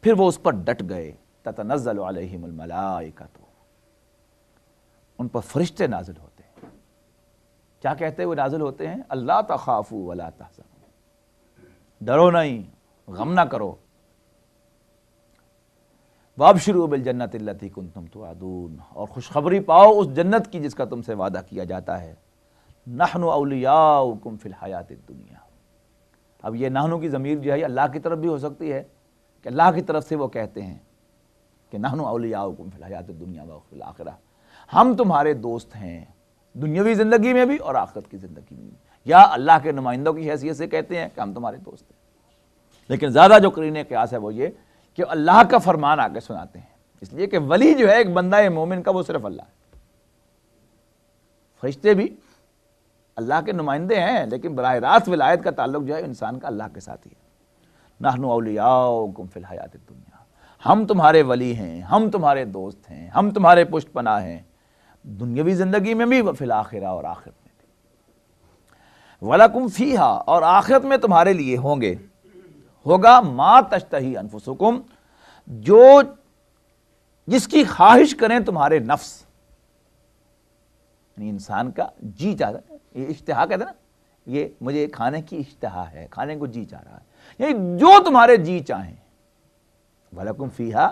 پھر وہ اس پر ڈٹ گئے. تتنزل علیہم الملائکۃ، ان پر فرشتے نازل ہوتے ہیں. کیا کہتے ہوئے نازل ہوتے ہیں؟ اللہ تخافوا ولا تحزنوا، ڈرو نہیں، غم نہ کرو. وابشروا بالجنۃ التی کنتم توعدون، اور خوشخبری پاؤ اس جنت کی جس کا تم سے وعدہ کیا جاتا ہے. نحن اولیاؤکم فی الحیاۃ الدنیا. اب یہ نحن کی ضمیر جو ہے اللہ کی طرف بھی ہو سکتی ہے کہ اللہ کی طرف سے وہ کہتے ہیں کہ نحن اولیاؤکم فی الحیاۃ الدنیا وفی الآخرہ، ہم تمہارے دوست ہیں دنیاوی زندگی میں بھی اور آخرت کی زندگی میں بھی. یا اللہ کے نمائندوں کی حیثیت سے کہتے ہیں کہ ہم تمہارے دوست ہیں. لیکن زیادہ جو قرین قیاس ہے وہ یہ کہ اللہ کا فرمان آ کے سناتے ہیں، اس لیے کہ ولی جو ہے ایک بندہ مومن کا وہ صرف اللہ ہے. فرشتے بھی اللہ کے نمائندے ہیں لیکن براہ راست ولایت کا تعلق جو ہے انسان کا اللہ کے ساتھ ہی ہے. نحن اولیاؤکم فی الحیاۃ الدنیا، ہم تمہارے ولی ہیں، ہم تمہارے دوست ہیں، ہم تمہارے پشت پناہ ہیں دنیاوی زندگی میں بھی وفی الآخرہ، اور آخرت میں بھی. وَلَكُمْ فِيهَا، اور آخرت میں تمہارے لیے ہوگا ما تشتہی انفسکم، جو جس کی خواہش کریں تمہارے نفس. یعنی انسان کا جی چاہتا ہے، یہ اشتہا کہتے ہیں نا، یہ مجھے کھانے کی اشتہا ہے، کھانے کو جی چاہ رہا ہے، یعنی جو تمہارے جی چاہیں. وَلَكُمْ فِيهَا،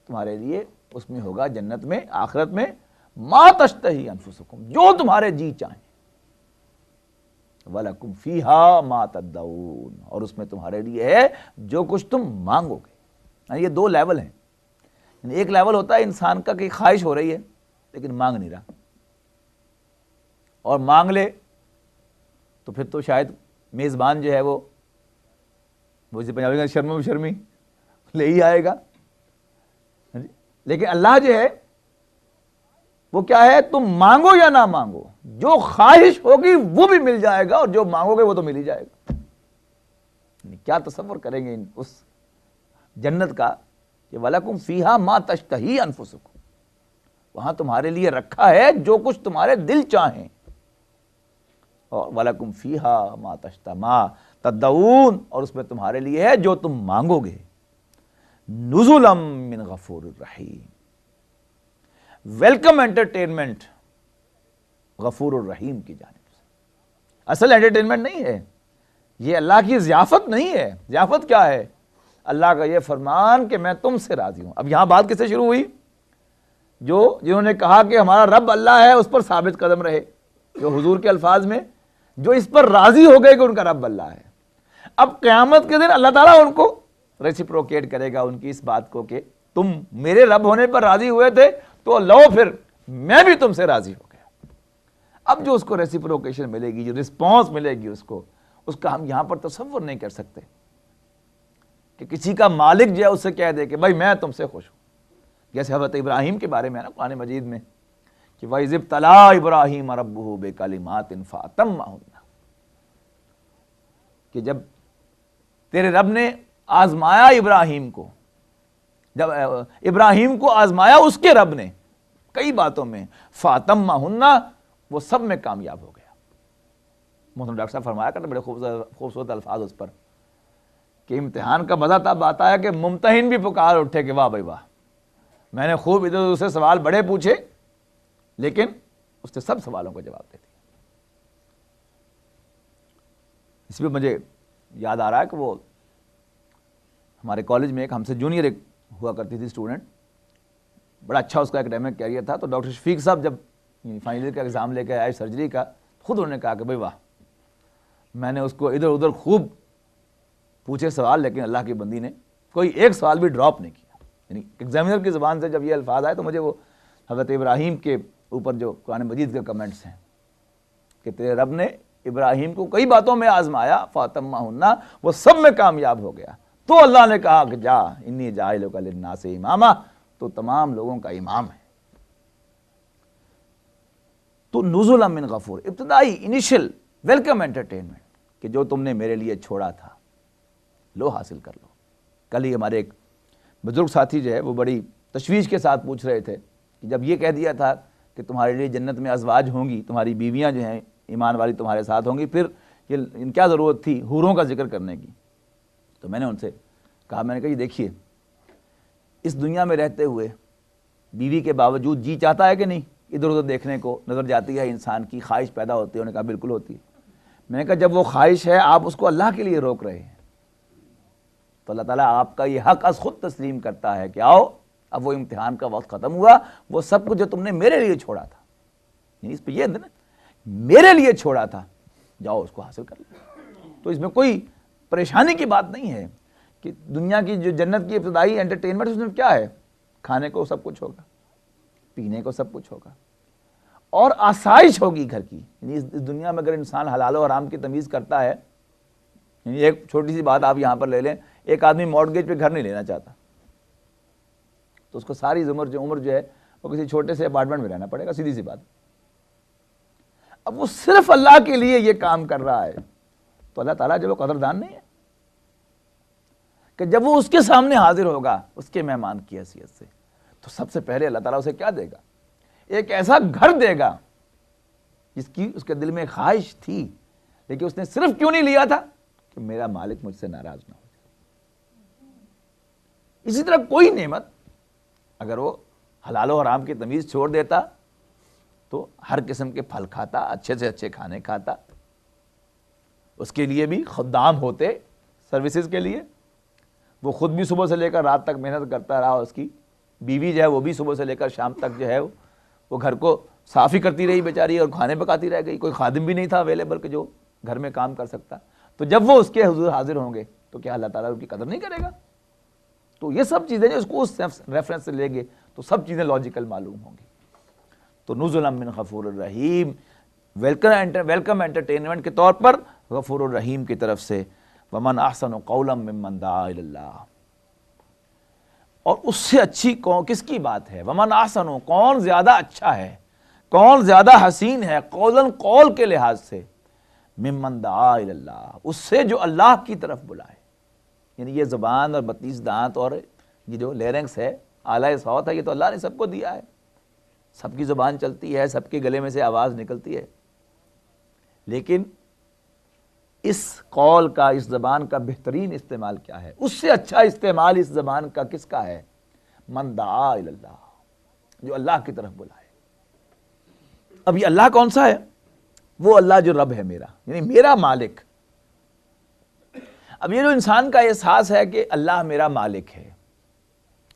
تمہارے لیے اس میں ہوگا جنت میں، آخرت میں، ما تشتہی انفسکم، جو تمہارے جی چاہیں. وَلَكُمْ فِيهَا مَا تَدَّعُونَ، اور اس میں تمہارے لیے ہے جو کچھ تم مانگو گے. یعنی یہ دو لیول ہیں. یعنی ایک لیول ہوتا ہے انسان کا کہ خواہش ہو رہی ہے لیکن مانگ نہیں رہا، اور مانگ لے تو پھر تو شاید میزبان جو ہے وہ وہ اسے پنجابی کا شرم شرمی لے ہی آئے گا. لیکن اللہ جو ہے وہ کیا ہے, تم مانگو یا نہ مانگو, جو خواہش ہوگی وہ بھی مل جائے گا, اور جو مانگو گے وہ تو مل ہی جائے گا. کیا تصور کریں گے اس جنت کا کہ وَلَكُمْ فِيهَا مَا تَشْتَهِي أَنفُسُكُمْ, وہاں تمہارے لیے رکھا ہے جو کچھ تمہارے دل چاہیں, اور وَلَكُمْ فِيهَا مَا تَشْتَمَا تَدَّعُونَ, اور اس میں تمہارے لیے ہے جو تم مانگو گے. نُزُلًا مِّن غَفُورٍ رَحِيمٍ, ویلکم انٹرٹینمنٹ غفور الرحیم کی جانب سے. اصل انٹرٹینمنٹ نہیں ہے یہ, اللہ کی ضیافت نہیں ہے. ضیافت کیا ہے؟ اللہ کا یہ فرمان کہ میں تم سے راضی ہوں. اب یہاں بات کس سے شروع ہوئی؟ جنہوں نے کہا کہ ہمارا رب اللہ ہے, اس پر ثابت قدم رہے, جو حضور کے الفاظ میں جو اس پر راضی ہو گئے کہ ان کا رب اللہ ہے. اب قیامت کے دن اللہ تعالیٰ ان کو ریسیپروکیٹ کرے گا ان کی اس بات کو کہ تم میرے رب ہونے پر راضی ہوئے تھے تو لو پھر میں بھی تم سے راضی ہو گیا. اب جو اس کو ریسیپروکیشن ملے گی, جو رسپانس ملے گی اس کا ہم یہاں پر تصور نہیں کر سکتے کہ کسی کا مالک جو ہے اس سے کہہ دے کہ بھائی میں تم سے خوش ہوں. جیسے حضرت ابراہیم کے بارے میں ہے نا قرآن مجید میں کہ وَإِذِ ابْتَلَىٰ إِبْرَاهِيمَ رَبُّهُ بِكَلِمَاتٍ فَأَتَمَّهُنَّ, کہ جب تیرے رب نے آزمایا ابراہیم کو, جب ابراہیم کو آزمایا اس کے رب نے کئی باتوں میں, فَأَتَمَّهُنَّ, وہ سب میں کامیاب ہو گیا. محترم ڈاکٹر صاحب فرمایا کرتے بڑے خوبصورت الفاظ اس پر کہ امتحان کا مزہ تب آتا ہے کہ ممتحن بھی پکار اٹھے کہ واہ بھائی واہ, میں نے خوب ادھر ادھر سے سوال بڑے پوچھے لیکن اس نے سب سوالوں کا جواب دے دیا. اس میں مجھے یاد آ رہا ہے کہ وہ ہمارے کالج میں ایک ہم سے جونیئر ایک ہوا کرتی تھی اسٹوڈنٹ, بڑا اچھا اس کا ایکڈیمک کیریئر تھا. تو ڈاکٹر شفیق صاحب جب فائنل کا ایگزام لے کے آئے سرجری کا, خود انہوں نے کہا کہ بھائی واہ, میں نے اس کو ادھر ادھر خوب پوچھے سوال لیکن اللہ کی بندی نے کوئی ایک سوال بھی ڈراپ نہیں کیا. یعنی ایگزامینر کی زبان سے جب یہ الفاظ آئے تو مجھے وہ حضرت ابراہیم کے اوپر جو قرآن مجید کے کمنٹس ہیں کہ تیرے رب نے ابراہیم کو کئی باتوں میں آزمایا, فَأَتَمَّهُنَّ, وہ سب میں کامیاب ہو گیا. تو اللہ نے کہا کہ جا انی جاعلک للناس اماما, تو تمام لوگوں کا امام ہے. تو نزلا من غفور, ابتدائی انیشل ویلکم انٹرٹینمنٹ کہ جو تم نے میرے لیے چھوڑا تھا لو حاصل کر لو. کل ہی ہمارے ایک بزرگ ساتھی جو ہے وہ بڑی تشویش کے ساتھ پوچھ رہے تھے کہ جب یہ کہہ دیا تھا کہ تمہارے لیے جنت میں ازواج ہوں گی, تمہاری بیویاں جو ہیں ایمان والی تمہارے ساتھ ہوں گی, پھر یہ ان کیا ضرورت تھی حوروں کا ذکر کرنے کی. تو میں نے ان سے کہا, میں نے کہا یہ دیکھیے اس دنیا میں رہتے ہوئے بیوی کے باوجود جی چاہتا ہے کہ نہیں ادھر ادھر دیکھنے کو, نظر جاتی ہے انسان کی, خواہش پیدا ہوتی ہے. انہوں نے کہا بالکل ہوتی ہے. میں نے کہا جب وہ خواہش ہے آپ اس کو اللہ کے لیے روک رہے ہیں تو اللہ تعالیٰ آپ کا یہ حق از خود تسلیم کرتا ہے کہ آؤ اب وہ امتحان کا وقت ختم ہوا, وہ سب کچھ جو تم نے میرے لیے چھوڑا تھا, یعنی اس پہ یہ نا میرے لیے چھوڑا تھا, جاؤ اس کو حاصل کر لو. تو اس میں کوئی پریشانی کی بات نہیں ہے کہ دنیا کی جو جنت کی ابتدائی انٹرٹینمنٹ اس میں کیا ہے, کھانے کو سب کچھ ہوگا, پینے کو سب کچھ ہوگا, اور آسائش ہوگی گھر کی. یعنی اس دنیا میں اگر انسان حلال و حرام کی تمیز کرتا ہے, یعنی ایک چھوٹی سی بات آپ یہاں پر لے لیں, ایک آدمی مارٹگیج پہ گھر نہیں لینا چاہتا تو اس کو ساری عمر جو ہے وہ کسی چھوٹے سے اپارٹمنٹ میں رہنا پڑے گا, سیدھی سی بات. اب وہ صرف اللہ کے لیے یہ کام کر رہا ہے تو اللہ تعالیٰ جب وہ قدردان نہیں ہے کہ جب وہ اس کے سامنے حاضر ہوگا اس کے مہمان کی حیثیت سے, تو سب سے پہلے اللہ تعالیٰ اسے کیا دے گا, ایک ایسا گھر دے گا جس کی اس کے دل میں خواہش تھی لیکن اس نے صرف کیوں نہیں لیا تھا کہ میرا مالک مجھ سے ناراض نہ ہو جائے. اسی طرح کوئی نعمت اگر وہ حلال و حرام کی تمیز چھوڑ دیتا تو ہر قسم کے پھل کھاتا, اچھے سے اچھے کھانے کھاتا, اس کے لیے بھی خدام ہوتے سروسز کے لیے, وہ خود بھی صبح سے لے کر رات تک محنت کرتا رہا, اس کی بیوی جو ہے وہ بھی صبح سے لے کر شام تک جو ہے وہ گھر کو صاف ہی کرتی رہی بیچاری اور کھانے پکاتی رہ گئی, کوئی خادم بھی نہیں تھا اویلیبل کہ جو گھر میں کام کر سکتا. تو جب وہ اس کے حضور حاضر ہوں گے تو کیا اللہ تعالیٰ ان کی قدر نہیں کرے گا؟ تو یہ سب چیزیں جو اس کو اس ریفرنس سے لیں گے تو سب چیزیں لاجیکل معلوم ہوں گی. تو نزلا من غفور الرحیم, ویلکم انٹرٹینمنٹ کے طور پر غفور الرحیم کی طرف سے. ومن احسن قولا ممن دعا الی اللہ، اور اس سے اچھی کس کی بات ہے؟ ومن احسن، کون زیادہ اچھا ہے، کون زیادہ حسین ہے قولاً قول کے لحاظ سے، ممن دعا الی اللہ، اس سے جو اللہ کی طرف بلائے. یعنی یہ زبان اور 32 دانت اور یہ جو لیرنگس ہے، آلہ صوت ہے، یہ تو اللہ نے سب کو دیا ہے. سب کی زبان چلتی ہے، سب کے گلے میں سے آواز نکلتی ہے، لیکن اس قول کا، اس زبان کا بہترین استعمال کیا ہے؟ اس سے اچھا استعمال اس زبان کا کس کا ہے؟ من دعا الی اللہ، جو اللہ کی طرف بلائے. اب یہ اللہ کون سا ہے؟ وہ اللہ جو رب ہے میرا، یعنی میرا مالک. اب یہ جو انسان کا احساس ہے کہ اللہ میرا مالک ہے،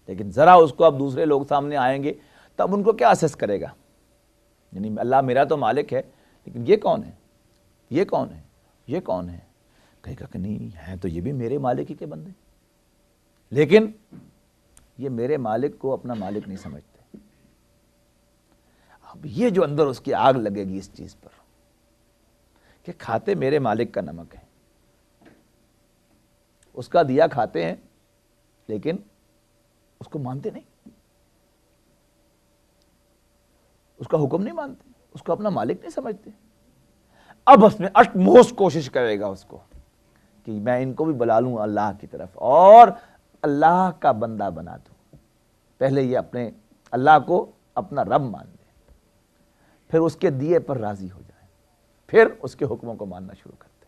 لیکن ذرا اس کو اب دوسرے لوگ سامنے آئیں گے تب ان کو کیا اسیس کرے گا؟ یعنی اللہ میرا تو مالک ہے، لیکن یہ کون ہے، یہ کون ہے، یہ کون ہے؟ کہے گا کہ نہیں ہے تو یہ بھی میرے مالک ہی کے بندے، لیکن یہ میرے مالک کو اپنا مالک نہیں سمجھتے. اب یہ جو اندر اس کی آگ لگے گی اس چیز پر کہ کھاتے میرے مالک کا نمک ہے، اس کا دیا کھاتے ہیں لیکن اس کو مانتے نہیں، اس کا حکم نہیں مانتے، اس کو اپنا مالک نہیں سمجھتے. اب اس میں اٹ موسٹ کوشش کرے گا اس کو کہ میں ان کو بھی بلا لوں اللہ کی طرف اور اللہ کا بندہ بنا دوں. پہلے یہ اپنے اللہ کو اپنا رب مان لے، پھر اس کے دیے پر راضی ہو جائے، پھر اس کے حکموں کو ماننا شروع کر دے.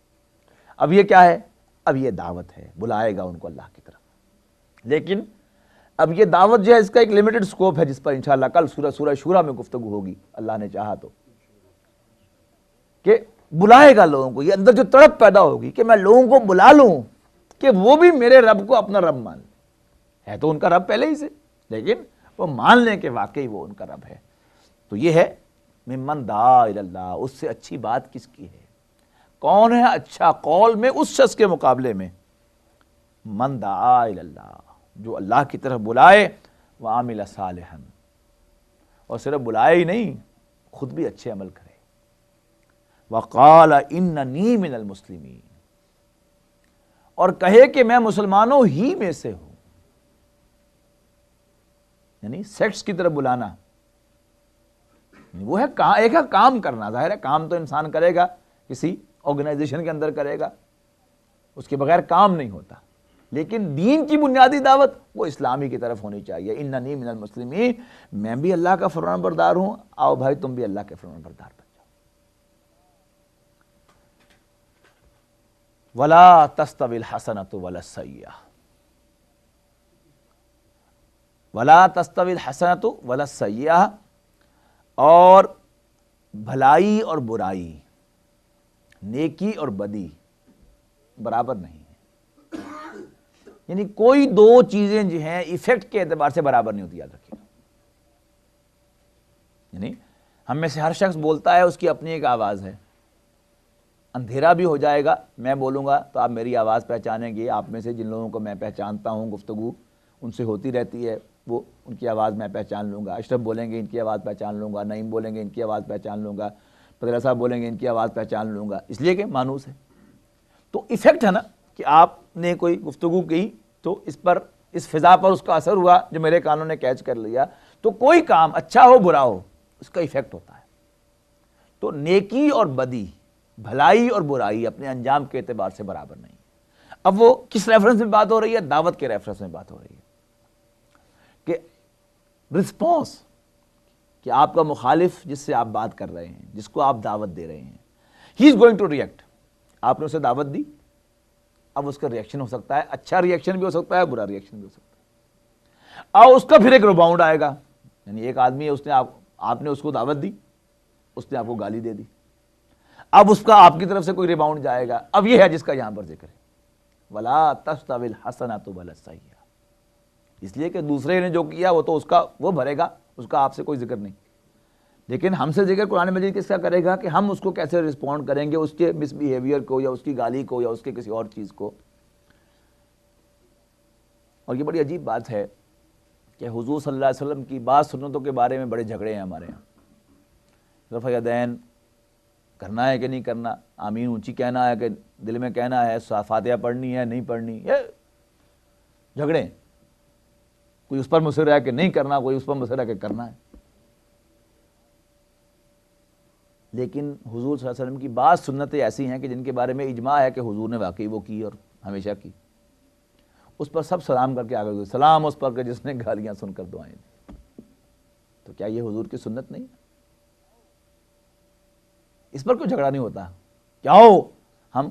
اب یہ کیا ہے؟ اب یہ دعوت ہے، بلائے گا ان کو اللہ کی طرف. لیکن اب یہ دعوت جو ہے اس کا ایک لمیٹڈ سکوپ ہے، جس پر انشاءاللہ کل سورہ شورا میں گفتگو ہوگی اللہ نے چاہا تو، کہ بلائے گا لوگوں کو. یہ اندر جو تڑپ پیدا ہوگی کہ میں لوگوں کو بلا لوں کہ وہ بھی میرے رب کو اپنا رب مان لیں. ہے تو ان کا رب پہلے ہی سے، لیکن وہ مان لیں کہ واقعی وہ ان کا رب ہے. تو یہ ہے ممن دعا الی اللہ. اس سے اچھی بات کس کی ہے؟ کون ہے اچھا قول میں اس شخص کے مقابلے میں؟ من دعا الی اللہ، جو اللہ کی طرف بلائے، وعمل صالحا، اور صرف بلائے ہی نہیں، خود بھی اچھے عمل کرے. وقال اننی من المسلمین، اور کہے کہ میں مسلمانوں ہی میں سے ہوں. یعنی سیکٹس کی طرف بلانا وہ ہے ایک ہے کام کرنا. ظاہر ہے کام تو انسان کرے گا، کسی آرگنائزیشن کے اندر کرے گا، اس کے بغیر کام نہیں ہوتا. لیکن دین کی بنیادی دعوت وہ اسلامی کی طرف ہونی چاہیے. اننی من المسلمین، میں بھی اللہ کا فرمان بردار ہوں، آؤ بھائی تم بھی اللہ کے فرمان بردار بن جاؤ. ولا تستوی الحسنۃ ولا السیئۃ، ولا تستوی الحسنۃ ولا السیئۃ، اور بھلائی اور برائی، نیکی اور بدی برابر نہیں ہے. یعنی کوئی دو چیزیں جو ہیں ایفیکٹ کے اعتبار سے برابر نہیں ہوتی، یاد رکھیے. یعنی ہم میں سے ہر شخص بولتا ہے، اس کی اپنی ایک آواز ہے. اندھیرا بھی ہو جائے گا، میں بولوں گا تو آپ میری آواز پہچانیں گے. آپ میں سے جن لوگوں کو میں پہچانتا ہوں، گفتگو ان سے ہوتی رہتی ہے، وہ ان کی آواز میں پہچان لوں گا. اشرف بولیں گے، ان کی آواز پہچان لوں گا. نعیم بولیں گے، ان کی آواز پہچان لوں گا. پدرا صاحب بولیں گے، ان کی آواز پہچان لوں گا، اس لیے کہ مانوس ہے. تو ایفیکٹ ہے نا کہ آپ نے کوئی گفتگو کی تو اس پر، اس فضا پر اس کا اثر ہوا جو میرے کانوں نے کیچ کر لیا. تو کوئی کام اچھا ہو برا ہو، اس کا ایفیکٹ ہوتا ہے. تو نیکی اور بدی، بھلائی اور برائی اپنے انجام کے اعتبار سے برابر نہیں. اب وہ کس ریفرنس میں بات ہو رہی ہے؟ دعوت کے ریفرنس میں بات ہو رہی ہے کہ رسپانس، کہ آپ کا مخالف جس سے آپ بات کر رہے ہیں، جس کو آپ دعوت دے رہے ہیں، ہی از گوئنگ ٹو ریئیکٹ. آپ نے اسے دعوت دی، اب اس کا ریئیکشن ہو سکتا ہے، اچھا ریئیکشن بھی ہو سکتا ہے، برا ریئیکشن بھی ہو سکتا ہے. اور اس کا پھر ایک ریباؤنڈ آئے گا. یعنی ایک آدمی ہے، اس نے آپ نے اس کو دعوت دی، اس نے آپ کو گالی دے دی، اب اس کا آپ کی طرف سے کوئی ریباؤنڈ جائے گا. اب یہ ہے جس کا یہاں پر ذکر ہے، ولا تستوی الحسنۃ ولا السیئۃ. اس لیے کہ دوسرے نے جو کیا وہ تو اس کا وہ بھرے گا، اس کا آپ سے کوئی ذکر نہیں. لیکن ہم سے ذکر قرآن مجید کس کا کرے گا کہ ہم اس کو کیسے رسپونڈ کریں گے، اس کے مس بیہیویئر کو، یا اس کی گالی کو، یا اس کے کسی اور چیز کو. اور یہ بڑی عجیب بات ہے کہ حضور صلی اللہ علیہ وسلم کی بعض سنتوں کے بارے میں بڑے جھگڑے ہیں ہمارے یہاں. رفع یدین کرنا ہے کہ نہیں کرنا، آمین اونچی کہنا ہے کہ دل میں کہنا ہے، فاتحہ پڑھنی ہے نہیں پڑھنی، یہ جھگڑے، کوئی اس پر مصر ہے کہ نہیں کرنا، کوئی اس پر مصر ہے کہ کرنا ہے۔ لیکن حضور صلی اللہ علیہ وسلم کی بعض سنتیں ایسی ہیں کہ جن کے بارے میں اجماع ہے کہ حضور نے واقعی وہ کی اور ہمیشہ کی، اس پر سب سلام کر کے آگے گئے، سلام اس پر کہ جس نے گالیاں سن کر دعائیں دی۔ تو کیا یہ حضور کی سنت نہیں؟ اس پر کوئی جھگڑا نہیں ہوتا، کیا ہو ہم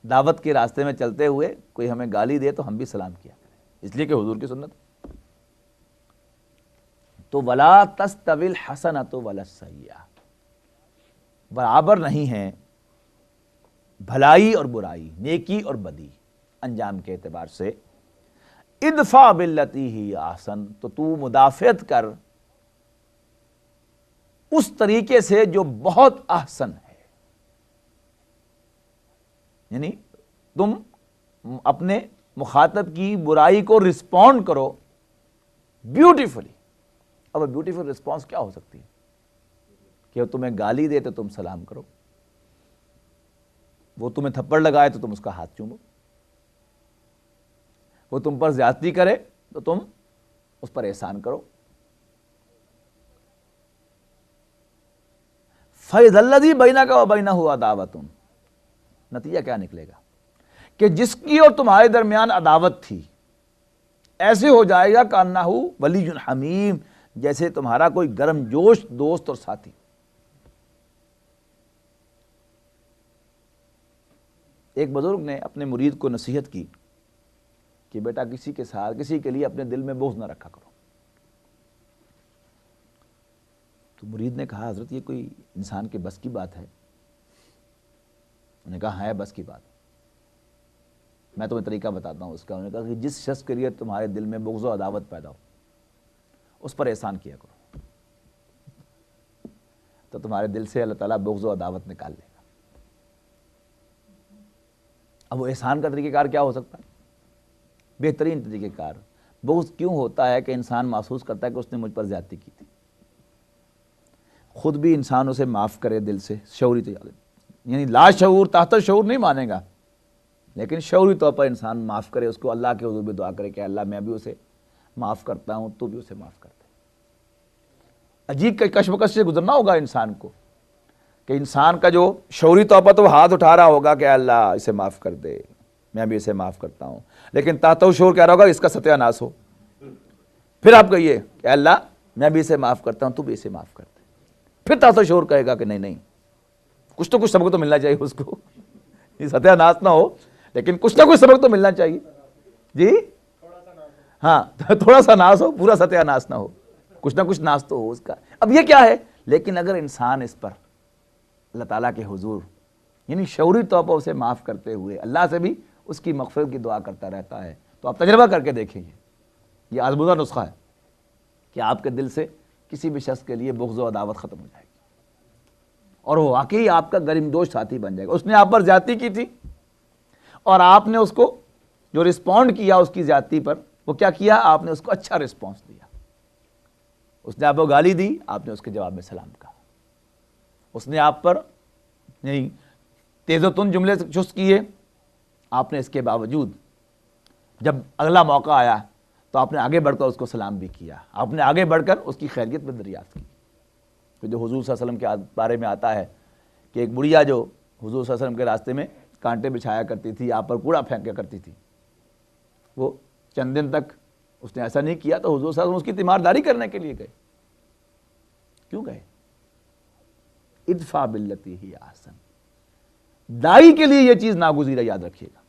دعوت کے راستے میں چلتے ہوئے کوئی ہمیں گالی دے تو ہم بھی سلام کیا کریں، اس لیے کہ حضور کی سنت۔ تو وَلَا تَسْتَوِي الْحَسَنَةُ وَلَا السَّيِّئَةُ، برابر نہیں ہیں بھلائی اور برائی، نیکی اور بدی انجام کے اعتبار سے۔ ادفع باللتی ہی احسن، تو مدافعت کر اس طریقے سے جو بہت احسن ہے، یعنی تم اپنے مخاطب کی برائی کو رسپونڈ کرو بیوٹیفلی۔ اب بیوٹیفل رسپانس کیا ہو سکتی ہے؟ کہ وہ تمہیں گالی دے تو تم سلام کرو، وہ تمہیں تھپڑ لگائے تو تم اس کا ہاتھ چومو، وہ تم پر زیادتی کرے تو تم اس پر احسان کرو۔ فَإِذَا الَّذِي بَيْنَكَ وَبَيْنَهُ عَدَاوَةٌ، نتیجہ کیا نکلے گا کہ جس کی اور تمہارے درمیان عداوت تھی ایسے ہو جائے گا کَأَنَّهُ وَلِيٌّ حَمِيمٌ، جیسے تمہارا کوئی گرم جوش دوست اور ساتھی۔ ایک بزرگ نے اپنے مرید کو نصیحت کی کہ بیٹا کسی کے ساتھ، کسی کے لیے اپنے دل میں بغض نہ رکھا کرو۔ تو مرید نے کہا حضرت یہ کوئی انسان کے بس کی بات ہے؟ انہوں نے کہا ہے بس کی بات، میں تمہیں طریقہ بتاتا ہوں اس کا۔ انہوں نے کہا کہ جس شخص کے لیے تمہارے دل میں بغض و عداوت پیدا ہو اس پر احسان کیا کرو، تو تمہارے دل سے اللہ تعالیٰ بغض و عداوت نکال لے گا۔ اب وہ احسان کا طریقہ کار کیا ہو سکتا ہے؟ بہترین طریقہ کار۔ بغض کیوں ہوتا ہے کہ انسان محسوس کرتا ہے کہ اس نے مجھ پر زیادتی کی تھی، خود بھی انسان اسے معاف کرے دل سے، شعوری طور، یعنی لا شعور تحت شعور نہیں مانے گا، لیکن شعوری طور پر انسان معاف کرے اس کو، اللہ کے حضور میں دعا کرے کہ اللہ میں بھی اسے معاف کرتا ہوں، تو بھی اسے معاف کرتا ہے۔ عجیب کشمکش سے گزرنا ہوگا انسان کو کہ انسان کا جو شعوری طور پر تو وہ ہاتھ اٹھا رہا ہوگا کہ اللہ اسے معاف کر دے، میں بھی اسے معاف کرتا ہوں، لیکن تحت شعور کہہ رہا ہوگا اس کا ستیہ ناش ہو۔ پھر آپ کہیے کہ اللہ میں بھی اسے معاف کرتا ہوں، تو بھی اسے معاف کر دے، پھر تحت شعور کہے گا کہ نہیں نہیں کچھ تو کچھ سبق تو ملنا چاہیے اس کو، یہ ستیہ ناش نہ ہو لیکن کچھ نہ کچھ سبق تو ملنا چاہیے۔ جی ہاں، تھوڑا سا ناش ہو، پورا ستیہ ناش نہ ہو، کچھ نہ کچھ ناش تو ہو اس کا۔ اب یہ کیا ہے؟ لیکن اگر انسان اس پر اللہ تعالیٰ کے حضور یعنی شعوری طور پر اسے معاف کرتے ہوئے اللہ سے بھی اس کی مغفرت کی دعا کرتا رہتا ہے، تو آپ تجربہ کر کے دیکھیں، یہ آزمودہ نسخہ ہے کہ آپ کے دل سے کسی بھی شخص کے لیے بغض و عداوت ختم ہو جائے گی، اور وہ واقعی آپ کا گرم جوش ساتھی بن جائے گا۔ اس نے آپ پر زیادتی کی تھی اور آپ نے اس کو جو رسپونڈ کیا اس کی زیادتی پر، وہ کیا کیا؟ آپ نے اس کو اچھا رسپانس دیا۔ اس نے آپ کو گالی دی، آپ نے اس کے جواب میں سلام کہا۔ اس نے آپ پر نہیں تیز و تند جملے چست کیے، آپ نے اس کے باوجود جب اگلا موقع آیا تو آپ نے آگے بڑھ کر اس کو سلام بھی کیا، آپ نے آگے بڑھ کر اس کی خیریت بھی دریافت کی۔ تو جو حضور صلی اللہ علیہ وسلم کے بارے میں آتا ہے کہ ایک بڑھیا جو حضور صلی اللہ علیہ وسلم کے راستے میں کانٹے بچھایا کرتی تھی، آپ پر کوڑا پھینکا کرتی تھی، وہ چند دن تک اس نے ایسا نہیں کیا تو حضور صلی اللہ علیہ وسلم اس کی تیمارداری کرنے کے لیے گئے۔ کیوں گئے؟ ادفع باللتی ہی احسن۔ دائی کے لیے یہ چیز ناگزیر ہے، یاد رکھیے گا۔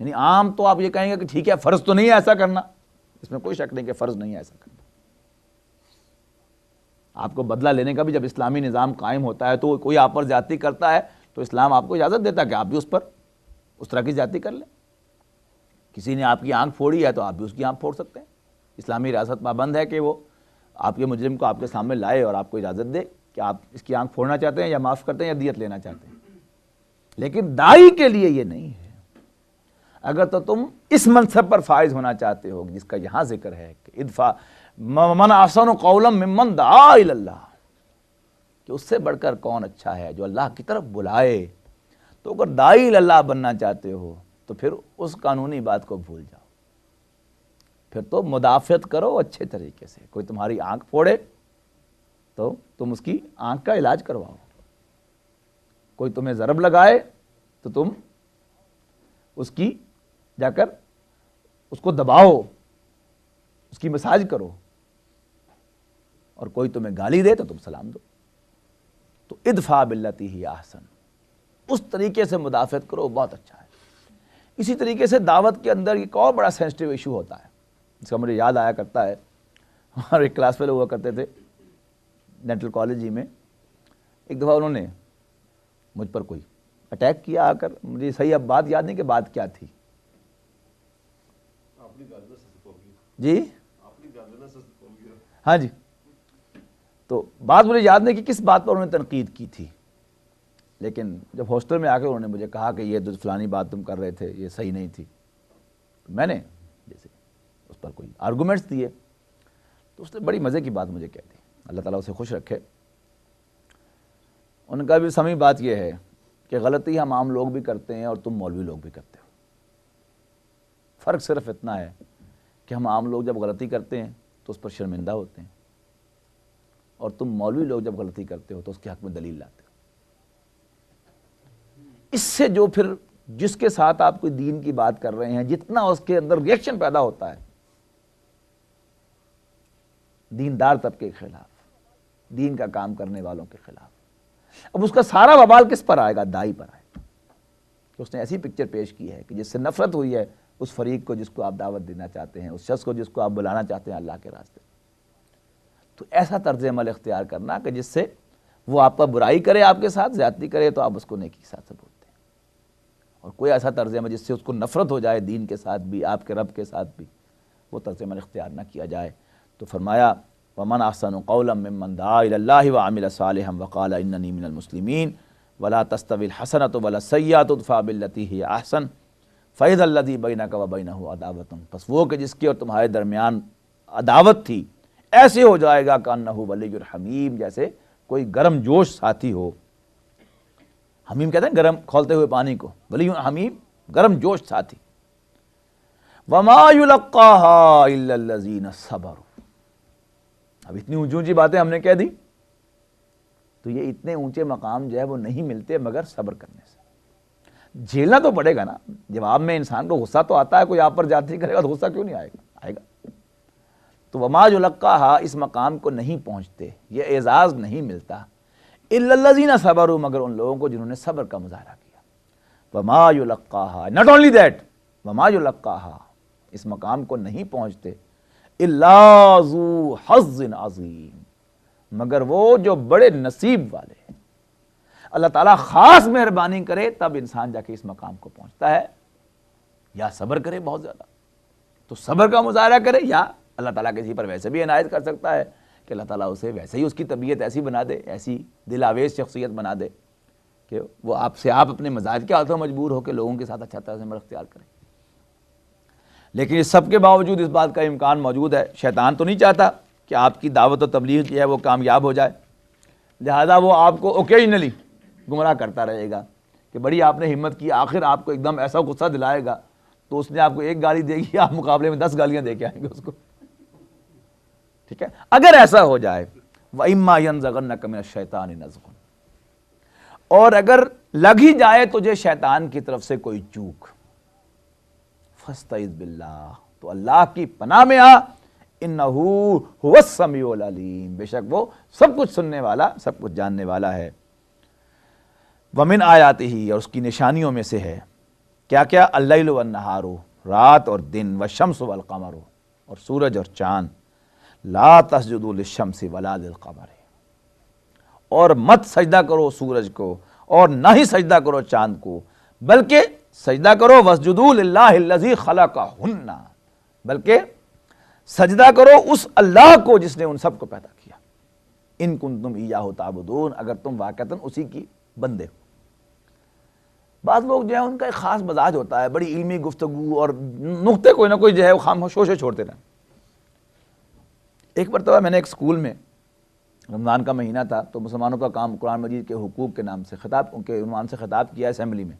یعنی عام تو آپ یہ کہیں گے کہ ٹھیک ہے فرض تو نہیں ہے ایسا کرنا، اس میں کوئی شک نہیں کہ فرض نہیں ہے ایسا کرنا۔ آپ کو بدلہ لینے کا بھی جب اسلامی نظام قائم ہوتا ہے تو کوئی آپ پر زیادتی کرتا ہے تو اسلام آپ کو اجازت دیتا ہے کہ آپ بھی اس پر اس طرح کی زیادتی کر لیں۔ کسی نے آپ کی آنکھ پھوڑی ہے تو آپ بھی اس کی آنکھ پھوڑ سکتے ہیں۔ اسلامی ریاست پابند ہے کہ وہ آپ کے مجرم کو آپ کے سامنے لائے اور آپ کو اجازت دے کہ آپ اس کی آنکھ پھوڑنا چاہتے ہیں یا معاف کرتے ہیں یا دیت لینا چاہتے ہیں، لیکن دائی کے لیے یہ نہیں ہے۔ اگر تو تم اس منصب پر فائز ہونا چاہتے ہو جس کا یہاں ذکر ہے کہ ادفع من احسن قولا ممن دعا الی اللہ، کہ کہ اس سے بڑھ کر کون اچھا ہے جو اللہ کی طرف بلائے. تو اگر داعی اللہ بننا چاہتے ہو تو پھر اس قانونی بات کو بھول جاؤ, پھر تو مدافعت کرو اچھے طریقے سے. کوئی تمہاری آنکھ پھوڑے تو تم اس کی آنکھ کا علاج کرواؤ, کوئی تمہیں ضرب لگائے تو تم اس کی جا کر اس کو دباؤ, اس کی مساج کرو, اور کوئی تمہیں گالی دے تو تم سلام دو. تو ادفع باللتی ہی احسن, اس طریقے سے مدافعت کرو, بہت اچھا ہے. اسی طریقے سے دعوت کے اندر ایک اور بڑا سینسٹیو ایشو ہوتا ہے, جس کا مجھے یاد آیا کرتا ہے. ہمارے ایک کلاس فیلو ہوا کرتے تھے ڈینٹل کالج ہی میں. ایک دفعہ انہوں نے مجھ پر کوئی اٹیک کیا آ کر, مجھے صحیح اب بات یاد نہیں کہ بات کیا تھی. جی ہاں جی, تو بات مجھے یاد نہیں کہ کس بات پر انہوں نے تنقید کی تھی, لیکن جب ہاسٹل میں آ کے انہوں نے مجھے کہا کہ یہ جو فلانی بات تم کر رہے تھے یہ صحیح نہیں تھی, تو میں نے جیسے اس پر کوئی آرگومنٹس دیے, تو اس نے بڑی مزے کی بات مجھے کہہ دی, اللہ تعالیٰ اسے خوش رکھے. ان کا بھی سمی بات یہ ہے کہ غلطی ہم عام لوگ بھی کرتے ہیں اور تم مولوی لوگ بھی کرتے ہو. فرق صرف اتنا ہے کہ ہم عام لوگ جب غلطی کرتے ہیں تو اس پر شرمندہ ہوتے ہیں, اور تم مولوی لوگ جب غلطی کرتے ہو تو اس کے حق میں دلیل لاتے ہو. اس سے جو پھر جس کے ساتھ آپ کوئی دین کی بات کر رہے ہیں, جتنا اس کے اندر ریئیکشن پیدا ہوتا ہے دیندار طبقے کے خلاف, دین کا کام کرنے والوں کے خلاف, اب اس کا سارا وبال کس پر آئے گا؟ داعی پر آئے گا. کہ اس نے ایسی پکچر پیش کی ہے کہ جس سے نفرت ہوئی ہے اس فریق کو جس کو آپ دعوت دینا چاہتے ہیں, اس شخص کو جس کو آپ بلانا چاہتے ہیں اللہ کے راستے. تو ایسا طرز عمل اختیار کرنا کہ جس سے وہ آپ پر برائی کرے, آپ کے ساتھ زیادتی کرے, تو آپ اس کو نیکی کے ساتھ سے بولتے ہیں. اور کوئی ایسا طرز عمل جس سے اس کو نفرت ہو جائے دین کے ساتھ بھی, آپ کے رب کے ساتھ بھی, وہ طرز عمل اختیار نہ کیا جائے. تو فرمایا وَمَنْ أَحْسَنُ قَوْلًا مِّمَّنْ دَعَا إِلَى اللَّهِ وَعَمِلَ صَالِحًا وَقَالَ إِنَّنِي مِنَ الْمُسْلِمِينَ وَلَا تَسْتَوِي الْحَسَنَةُ وَلَا السَّيِّئَةُ ادْفَعْ بِالَّتِي هِيَ أَحْسَنُ فَإِذَا الَّذِي بَيْنَكَ وَبَيْنَهُ عَدَاوَةٌ, پس وہ کہ جس کی اور تمہارے درمیان عداوت تھی ایسے ہو جائے گا کأنہ ولی حمیم, جیسے کوئی گرم جوش ساتھی ہو. حمیم کہتے ہیں گرم کھولتے ہوئے پانی کو, ولی حمیم گرم جوش ساتھی. وما يلقاها الا الذين صبروا. اب اتنی اونچی اونچی باتیں ہم نے کہہ دی, تو یہ اتنے اونچے مقام جو ہے وہ نہیں ملتے مگر صبر کرنے سے. جھیلنا تو پڑے گا نا. جواب میں انسان کو غصہ تو آتا ہے, کوئی آپ پر جاتی کرے گا تو غصہ کیوں نہیں آئے گا؟ آئے گا. تو وما یلقاها, اس مقام کو نہیں پہنچتے, یہ اعزاز نہیں ملتا, الا الذین صبروا, مگر ان لوگوں کو جنہوں نے صبر کا مظاہرہ کیا. وما یلقاها, not only that, وما یلقاها, اس مقام کو نہیں پہنچتے الا ذو حظ عظیم, مگر وہ جو بڑے نصیب والے ہیں. اللہ تعالیٰ خاص مہربانی کرے تب انسان جا کے اس مقام کو پہنچتا ہے, یا صبر کرے بہت زیادہ تو صبر کا مظاہرہ کرے, یا اللہ تعالیٰ کسی پر ویسے بھی عنایت کر سکتا ہے کہ اللہ تعالیٰ اسے ویسے ہی اس کی طبیعت ایسی بنا دے, ایسی دل آویز شخصیت بنا دے کہ وہ آپ سے آپ اپنے مزاج کے ہاتھوں مجبور ہو کے لوگوں کے ساتھ اچھا طرح سے عمل اختیار کریں. لیکن اس سب کے باوجود اس بات کا امکان موجود ہے, شیطان تو نہیں چاہتا کہ آپ کی دعوت و تبلیغ جو ہے وہ کامیاب ہو جائے, لہذا وہ آپ کو اوکیجنلی گمراہ کرتا رہے گا کہ بڑی آپ نے ہمت کی, آخر آپ کو ایک دم ایسا غصہ دلائے گا تو اس نے آپ کو ایک گالی دے گی, آپ مقابلے میں 10 گالیاں دے کے آئیں گے اس کو. ٹھیک ہے, اگر ایسا ہو جائے وَإِمَّا يَنزَغَنَّكَ مِنَ الشَّيْطَانِ نَزْغٌ, اور اگر لگ ہی جائے تجھے شیطان کی طرف سے کوئی چوک, فَاسْتَعِذْ بِاللَّهِ, تو اللہ کی پناہ میں آ, إِنَّهُ هُوَ السَّمِيعُ الْعَلِيمُ, بے شک وہ سب کچھ سننے والا, سب کچھ جاننے والا ہے. وَمِنْ آیَاتِهِ, اور اس کی نشانیوں میں سے ہے کیا کیا؟ اللَّيْلُ وَالنَّهَارُ, رات اور دن, وَالشَّمْسُ وَالْقَمَرُ, اور سورج اور چاند. لا تسجدوا للشمس ولا للقمر, اور مت سجدہ کرو سورج کو اور نہ ہی سجدہ کرو چاند کو, بلکہ سجدہ کرو واسجدوا للہ الذی خلقہن, بلکہ سجدہ کرو اس اللہ کو جس نے ان سب کو پیدا کیا. ان کنتم ایاہ تعبدون, اگر تم واقعتاً اسی کی بندے ہو. بعض لوگ جو ہے ان کا ایک خاص مزاج ہوتا ہے, بڑی علمی گفتگو اور نقطے کوئی نہ کوئی جو ہے وہ خاموش چھوڑتے رہیں. ایک مرتبہ میں نے ایک اسکول میں رمضان کا مہینہ تھا تو مسلمانوں کا کام قرآن مجید کے حقوق کے نام سے خطاب کے عنوان سے خطاب کیا اسمبلی میں.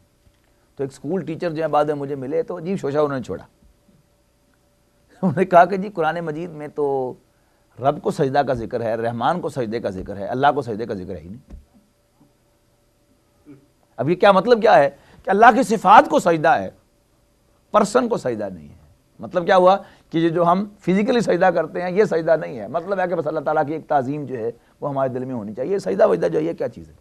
تو ایک اسکول ٹیچر جو ہے بعد میں مجھے ملے تو عجیب شوشہ انہوں نے چھوڑا. انہوں نے کہا کہ جی قرآن مجید میں تو رب کو سجدہ کا ذکر ہے, رحمان کو سجدے کا ذکر ہے, اللہ کو سجدے کا ذکر ہے ہی نہیں. اب یہ کیا مطلب کیا ہے کہ اللہ کی صفات کو سجدہ ہے, پرسن کو سجدہ نہیں ہے. مطلب کیا ہوا کہ یہ جو ہم فزیکلی سجدہ کرتے ہیں یہ سجدہ نہیں ہے. مطلب ہے کہ بس اللہ تعالیٰ کی ایک تعظیم جو ہے وہ ہمارے دل میں ہونی چاہیے. سجدہ وجدہ جو ہے یہ کیا چیز ہے.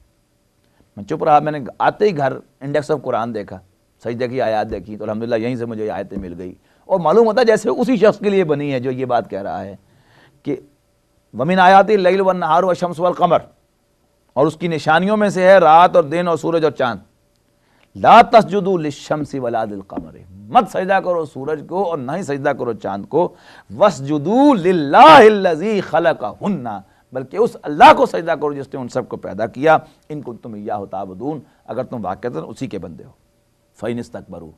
میں چپ رہا. میں نے آتے ہی گھر انڈیکس آف قرآن دیکھا, سجدہ کی آیات دیکھی تو الحمدللہ یہیں سے مجھے آیتیں مل گئی. اور معلوم ہوتا ہے جیسے اسی شخص کے لیے بنی ہے جو یہ بات کہہ رہا ہے کہ وَمِنْ آیَاتِ اللَّيْلِ وَالنَّهَارُ وَالشَّمْسُ وَالْقَمَرُ, اور اس کی نشانیوں میں سے ہے رات اور دن اور سورج اور چاند. لا تسجدوا للشمس ولا للقمر, مت سجدہ کرو سورج کو اور نہ ہی سجدہ کرو چاند کو. واسجدوا للہ الذی خلقہن, بلکہ اس اللہ کو سجدہ کرو جس نے ان سب کو پیدا کیا. ان کنتم ایاہ تعبدون, اگر تم واقعتاً اسی کے بندے ہو. فإن استکبروا,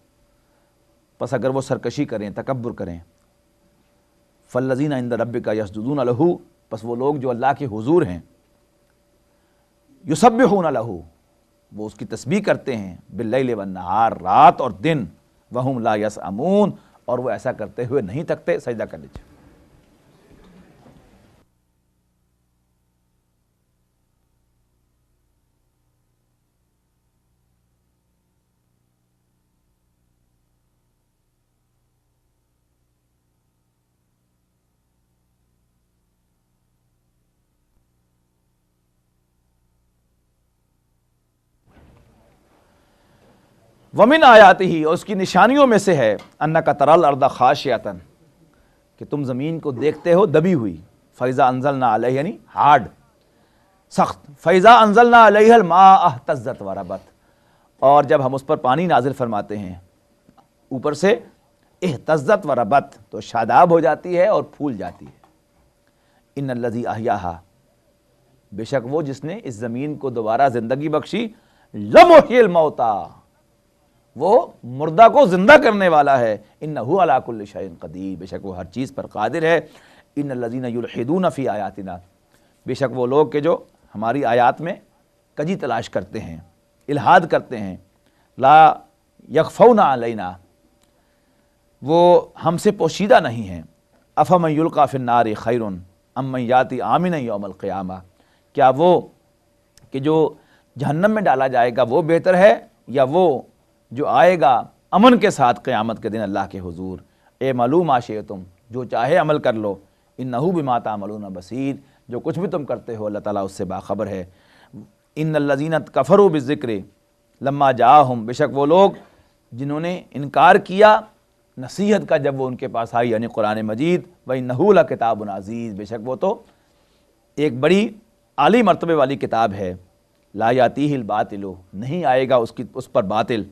پس اگر وہ سرکشی کریں, تکبر کریں. فالذین عند ربک یسجدون لہ, پس وہ لوگ جو اللہ کے حضور ہیں, یسبحون لہ, وہ اس کی تسبیح کرتے ہیں, باللیل والنہار, رات اور دن, وہم لا یسأمون, اور وہ ایسا کرتے ہوئے نہیں تھکتے. سجدہ کر لیجیے. ومن آیاتہ, اور اس کی نشانیوں میں سے ہے, انک تری الارض خاشعۃ, کہ تم زمین کو دیکھتے ہو دبی ہوئی. فاذا انزلنا علیہ, یعنی ہارڈ, سخت. فاذا انزلنا علیہ الماء اہتزت وربت, اور جب ہم اس پر پانی نازل فرماتے ہیں اوپر سے, اہتزت وربت, تو شاداب ہو جاتی ہے اور پھول جاتی ہے. ان الذی احیاھا, بے شک وہ جس نے اس زمین کو دوبارہ زندگی بخشی. لمحیی الموتیٰ, وہ مردہ کو زندہ کرنے والا ہے. انہ علی کل شیء قدیر, بے شک وہ ہر چیز پر قادر ہے. ان الذین یلحدون فی آیاتنا, بے شک وہ لوگ کہ جو ہماری آیات میں کجی تلاش کرتے ہیں, الحاد کرتے ہیں. لا یخفون علینا, وہ ہم سے پوشیدہ نہیں ہیں. افمن یلقی فی النار خیر ام من یاتی آمنا یوم القیامہ, کیا وہ کہ جو جہنم میں ڈالا جائے گا وہ بہتر ہے, یا وہ جو آئے گا امن کے ساتھ قیامت کے دن اللہ کے حضور. اے معلوم شئتم, جو چاہے عمل کر لو. انہ بما تعملون بصیر, جو کچھ بھی تم کرتے ہو اللہ تعالیٰ اس سے باخبر ہے. ان الذین کفروا بالذکر لما جاءہم, بے شک وہ لوگ جنہوں نے انکار کیا نصیحت کا جب وہ ان کے پاس آئی, یعنی قرآن مجید. وإنہ لکتاب عزیز, بے شک وہ تو ایک بڑی عالی مرتبے والی کتاب ہے. لا یاتیہ الباطل, نہیں آئے گا اس پر باطل,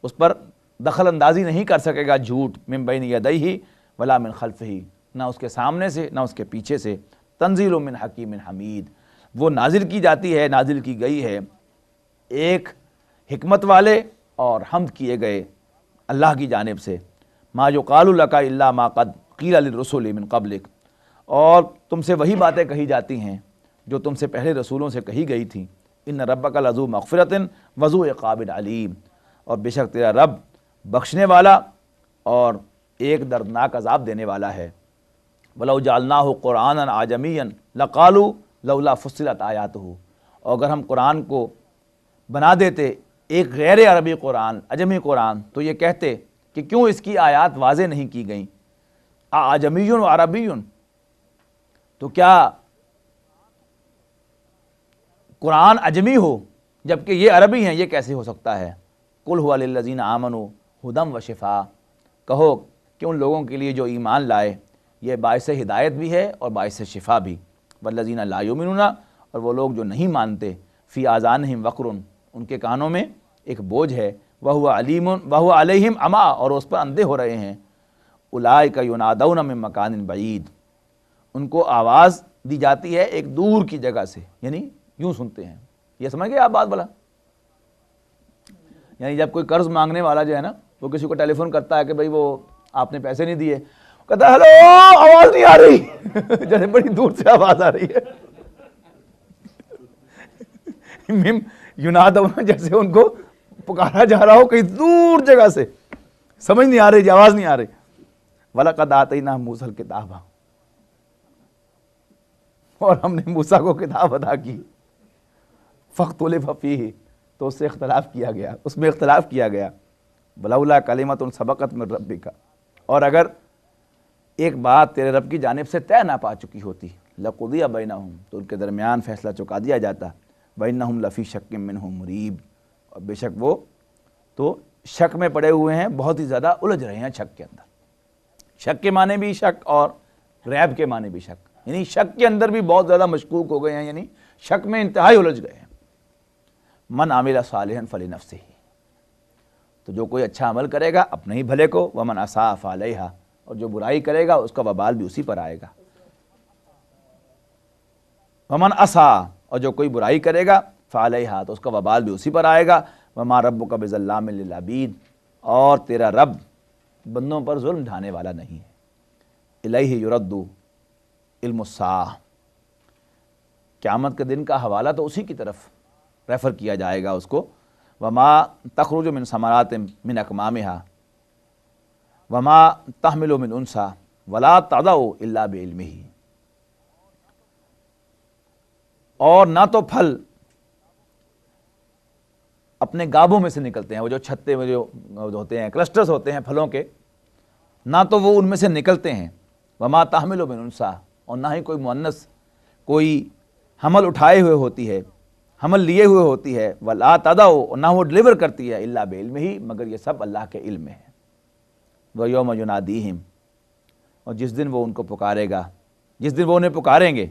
اس پر دخل اندازی نہیں کر سکے گا جھوٹ. من بین یدیہ ولا من خلفہ, نہ اس کے سامنے سے نہ اس کے پیچھے سے. تنزیل من حکیم حمید, وہ نازل کی جاتی ہے, نازل کی گئی ہے ایک حکمت والے اور حمد کیے گئے اللہ کی جانب سے. ما یقال لک الا ما قد قیل للرسل من قبلک, اور تم سے وہی باتیں کہی جاتی ہیں جو تم سے پہلے رسولوں سے کہی گئی تھیں. ان ربک لذو مغفرۃ وذو عقاب علیم, اور بے شک تیرا رب بخشنے والا اور ایک دردناک عذاب دینے والا ہے. وَلَوْ جَعَلْنَاهُ قُرْآنًا عَجَمِيًّا لَقَالُوا لَوْلَا فُصِّلَتْ آیَاتُهُ, اور اگر ہم قرآن کو بنا دیتے ایک غیر عربی قرآن, عجمی قرآن, تو یہ کہتے کہ کیوں اس کی آیات واضح نہیں کی گئیں. اعجمی و عربی, تو کیا قرآن عجمی ہو جبکہ یہ عربی ہیں, یہ کیسے ہو سکتا ہے. قُلْ هُوَ لِلَّذِينَ آمَنُوا هُدًى وَشِفَاءً, کہو کہ ان لوگوں کے لیے جو ایمان لائے یہ باعث ہدایت بھی ہے اور باعث شفا بھی. وَالَّذِينَ لَا يُؤْمِنُونَ, اور وہ لوگ جو نہیں مانتے, فِي آذَانِهِمْ وَقْرٌ, ان کے کانوں میں ایک بوجھ ہے. وَهُوَ عَلِيمٌ وَهُوَ عَلَيْهِمْ عَمًى, اور اس پر اندھے ہو رہے ہیں. أُولَٰئِكَ يُنَادَوْنَ مِن مَّكَانٍ بَعِيدٍ, ان کو آواز دی جاتی ہے ایک دور کی جگہ سے, یعنی یوں سنتے ہیں. یہ سمجھ گئے آپ بات بلا؟ یعنی جب کوئی قرض مانگنے والا جو ہے نا, وہ کسی کو ٹیلی فون کرتا ہے کہ بھائی وہ آپ نے پیسے نہیں دیے, کہتا ہے ہلو آواز نہیں آ رہی, جیسے بڑی دور سے آواز آ رہی ہے. مم ینادون، جیسے ان کو پکارا جا رہا ہو کہیں دور جگہ سے، سمجھ نہیں آ رہی، آواز نہیں آ رہی. وَلَقَدْ آتَيْنَا مُوسَى الْكِتَابَ، اور ہم نے موسیٰ کو کتاب عطا کی. فَاخْتُلِفَ فِيهِ، تو اس سے اختلاف کیا گیا، اس میں اختلاف کیا گیا. وَلَوْلَا كَلِمَةٌ سَبَقَتْ مِنْ رَبِّكَ، اور اگر ایک بات تیرے رب کی جانب سے طے نہ پا چکی ہوتی، لَقُضِيَ بَيْنَهُمْ، تو ان کے درمیان فیصلہ چکا دیا جاتا. وَإِنَّهُمْ لَفِي شَكٍّ مِّنْهُ مُرِيبٍ، اور بے شک وہ تو شک میں پڑے ہوئے ہیں، بہت ہی زیادہ الجھ رہے ہیں شک کے اندر. شک کے معنی بھی شک اور ریب کے معنی بھی شک، یعنی شک کے اندر بھی بہت زیادہ مشکوک ہو گئے ہیں، یعنی شک میں انتہائی الجھ گئے ہیں. من عمل صالحا فلنفسہ، تو جو کوئی اچھا عمل کرے گا اپنے ہی بھلے کو، ومن اساء فعلیہا، اور جو برائی کرے گا اس کا وبال بھی اسی پر آئے گا. ومن اساء، اور جو کوئی برائی کرے گا فعلیہا، تو اس کا وبال بھی اسی پر آئے گا. وما ربک بظلام للعبید، اور تیرا رب بندوں پر ظلم ڈھانے والا نہیں ہے. الیہ یرد علم الساعہ، قیامت کے دن کا حوالہ تو اسی کی طرف ریفر کیا جائے گا اس کو. وما تخرج من ثمرات من اکمامها وما تحمل من انثى ولا تضع الا بعلمہ، اور نہ تو پھل اپنے گابوں میں سے نکلتے ہیں، وہ جو چھتے میں جو ہوتے ہیں، کلسٹرز ہوتے ہیں پھلوں کے، نہ تو وہ ان میں سے نکلتے ہیں. وما تحمل من انثى، اور نہ ہی کوئی مؤنث کوئی حمل اٹھائے ہوئے ہوتی ہے، حمل لیے ہوئے ہوتی ہے. ولا تضع، نہ وہ ڈلیور کرتی ہے، الا بعلمہ، مگر یہ سب اللہ کے علم میں ہے. ویوم ینادیہم، اور جس دن وہ ان کو پکارے گا، جس دن وہ انہیں پکاریں گے.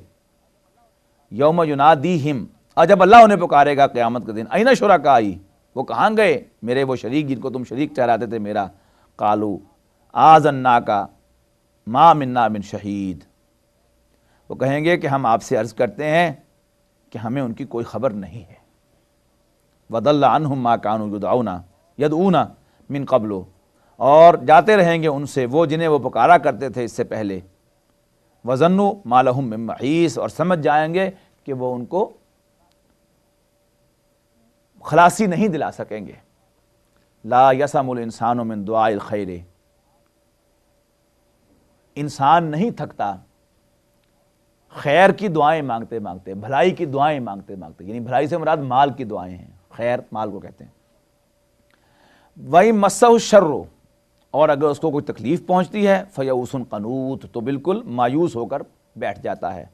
یوم ینادیہم، اور جب اللہ انہیں پکارے گا قیامت کے دن، این شرکائی، وہ کہاں گئے میرے وہ شریک جن کو تم شریک ٹھہراتے تھے میرا. قالوا آذناک ما منا من شہید، وہ کہیں گے کہ ہم آپ سے عرض کرتے ہیں کہ ہمیں ان کی کوئی خبر نہیں ہے. وضل عنہم ما كانوا یدعون من قبل، اور جاتے رہیں گے ان سے وہ جنہیں وہ پکارا کرتے تھے اس سے پہلے. وظنوا ما لهم من محیص، اور سمجھ جائیں گے کہ وہ ان کو خلاصی نہیں دلا سکیں گے. لا یسم الانسان من دعاء الخیر، انسان نہیں تھکتا خیر کی دعائیں مانگتے مانگتے، بھلائی کی دعائیں مانگتے مانگتے، یعنی بھلائی سے مراد مال کی دعائیں ہیں، خیر مال کو کہتے ہیں. وَإِن مَسَّهُ الشَّرُّ، اور اگر اس کو کوئی تکلیف پہنچتی ہے، فَيَئُوسٌ قَنُوطٌ، تو بالکل مایوس ہو کر بیٹھ جاتا ہے.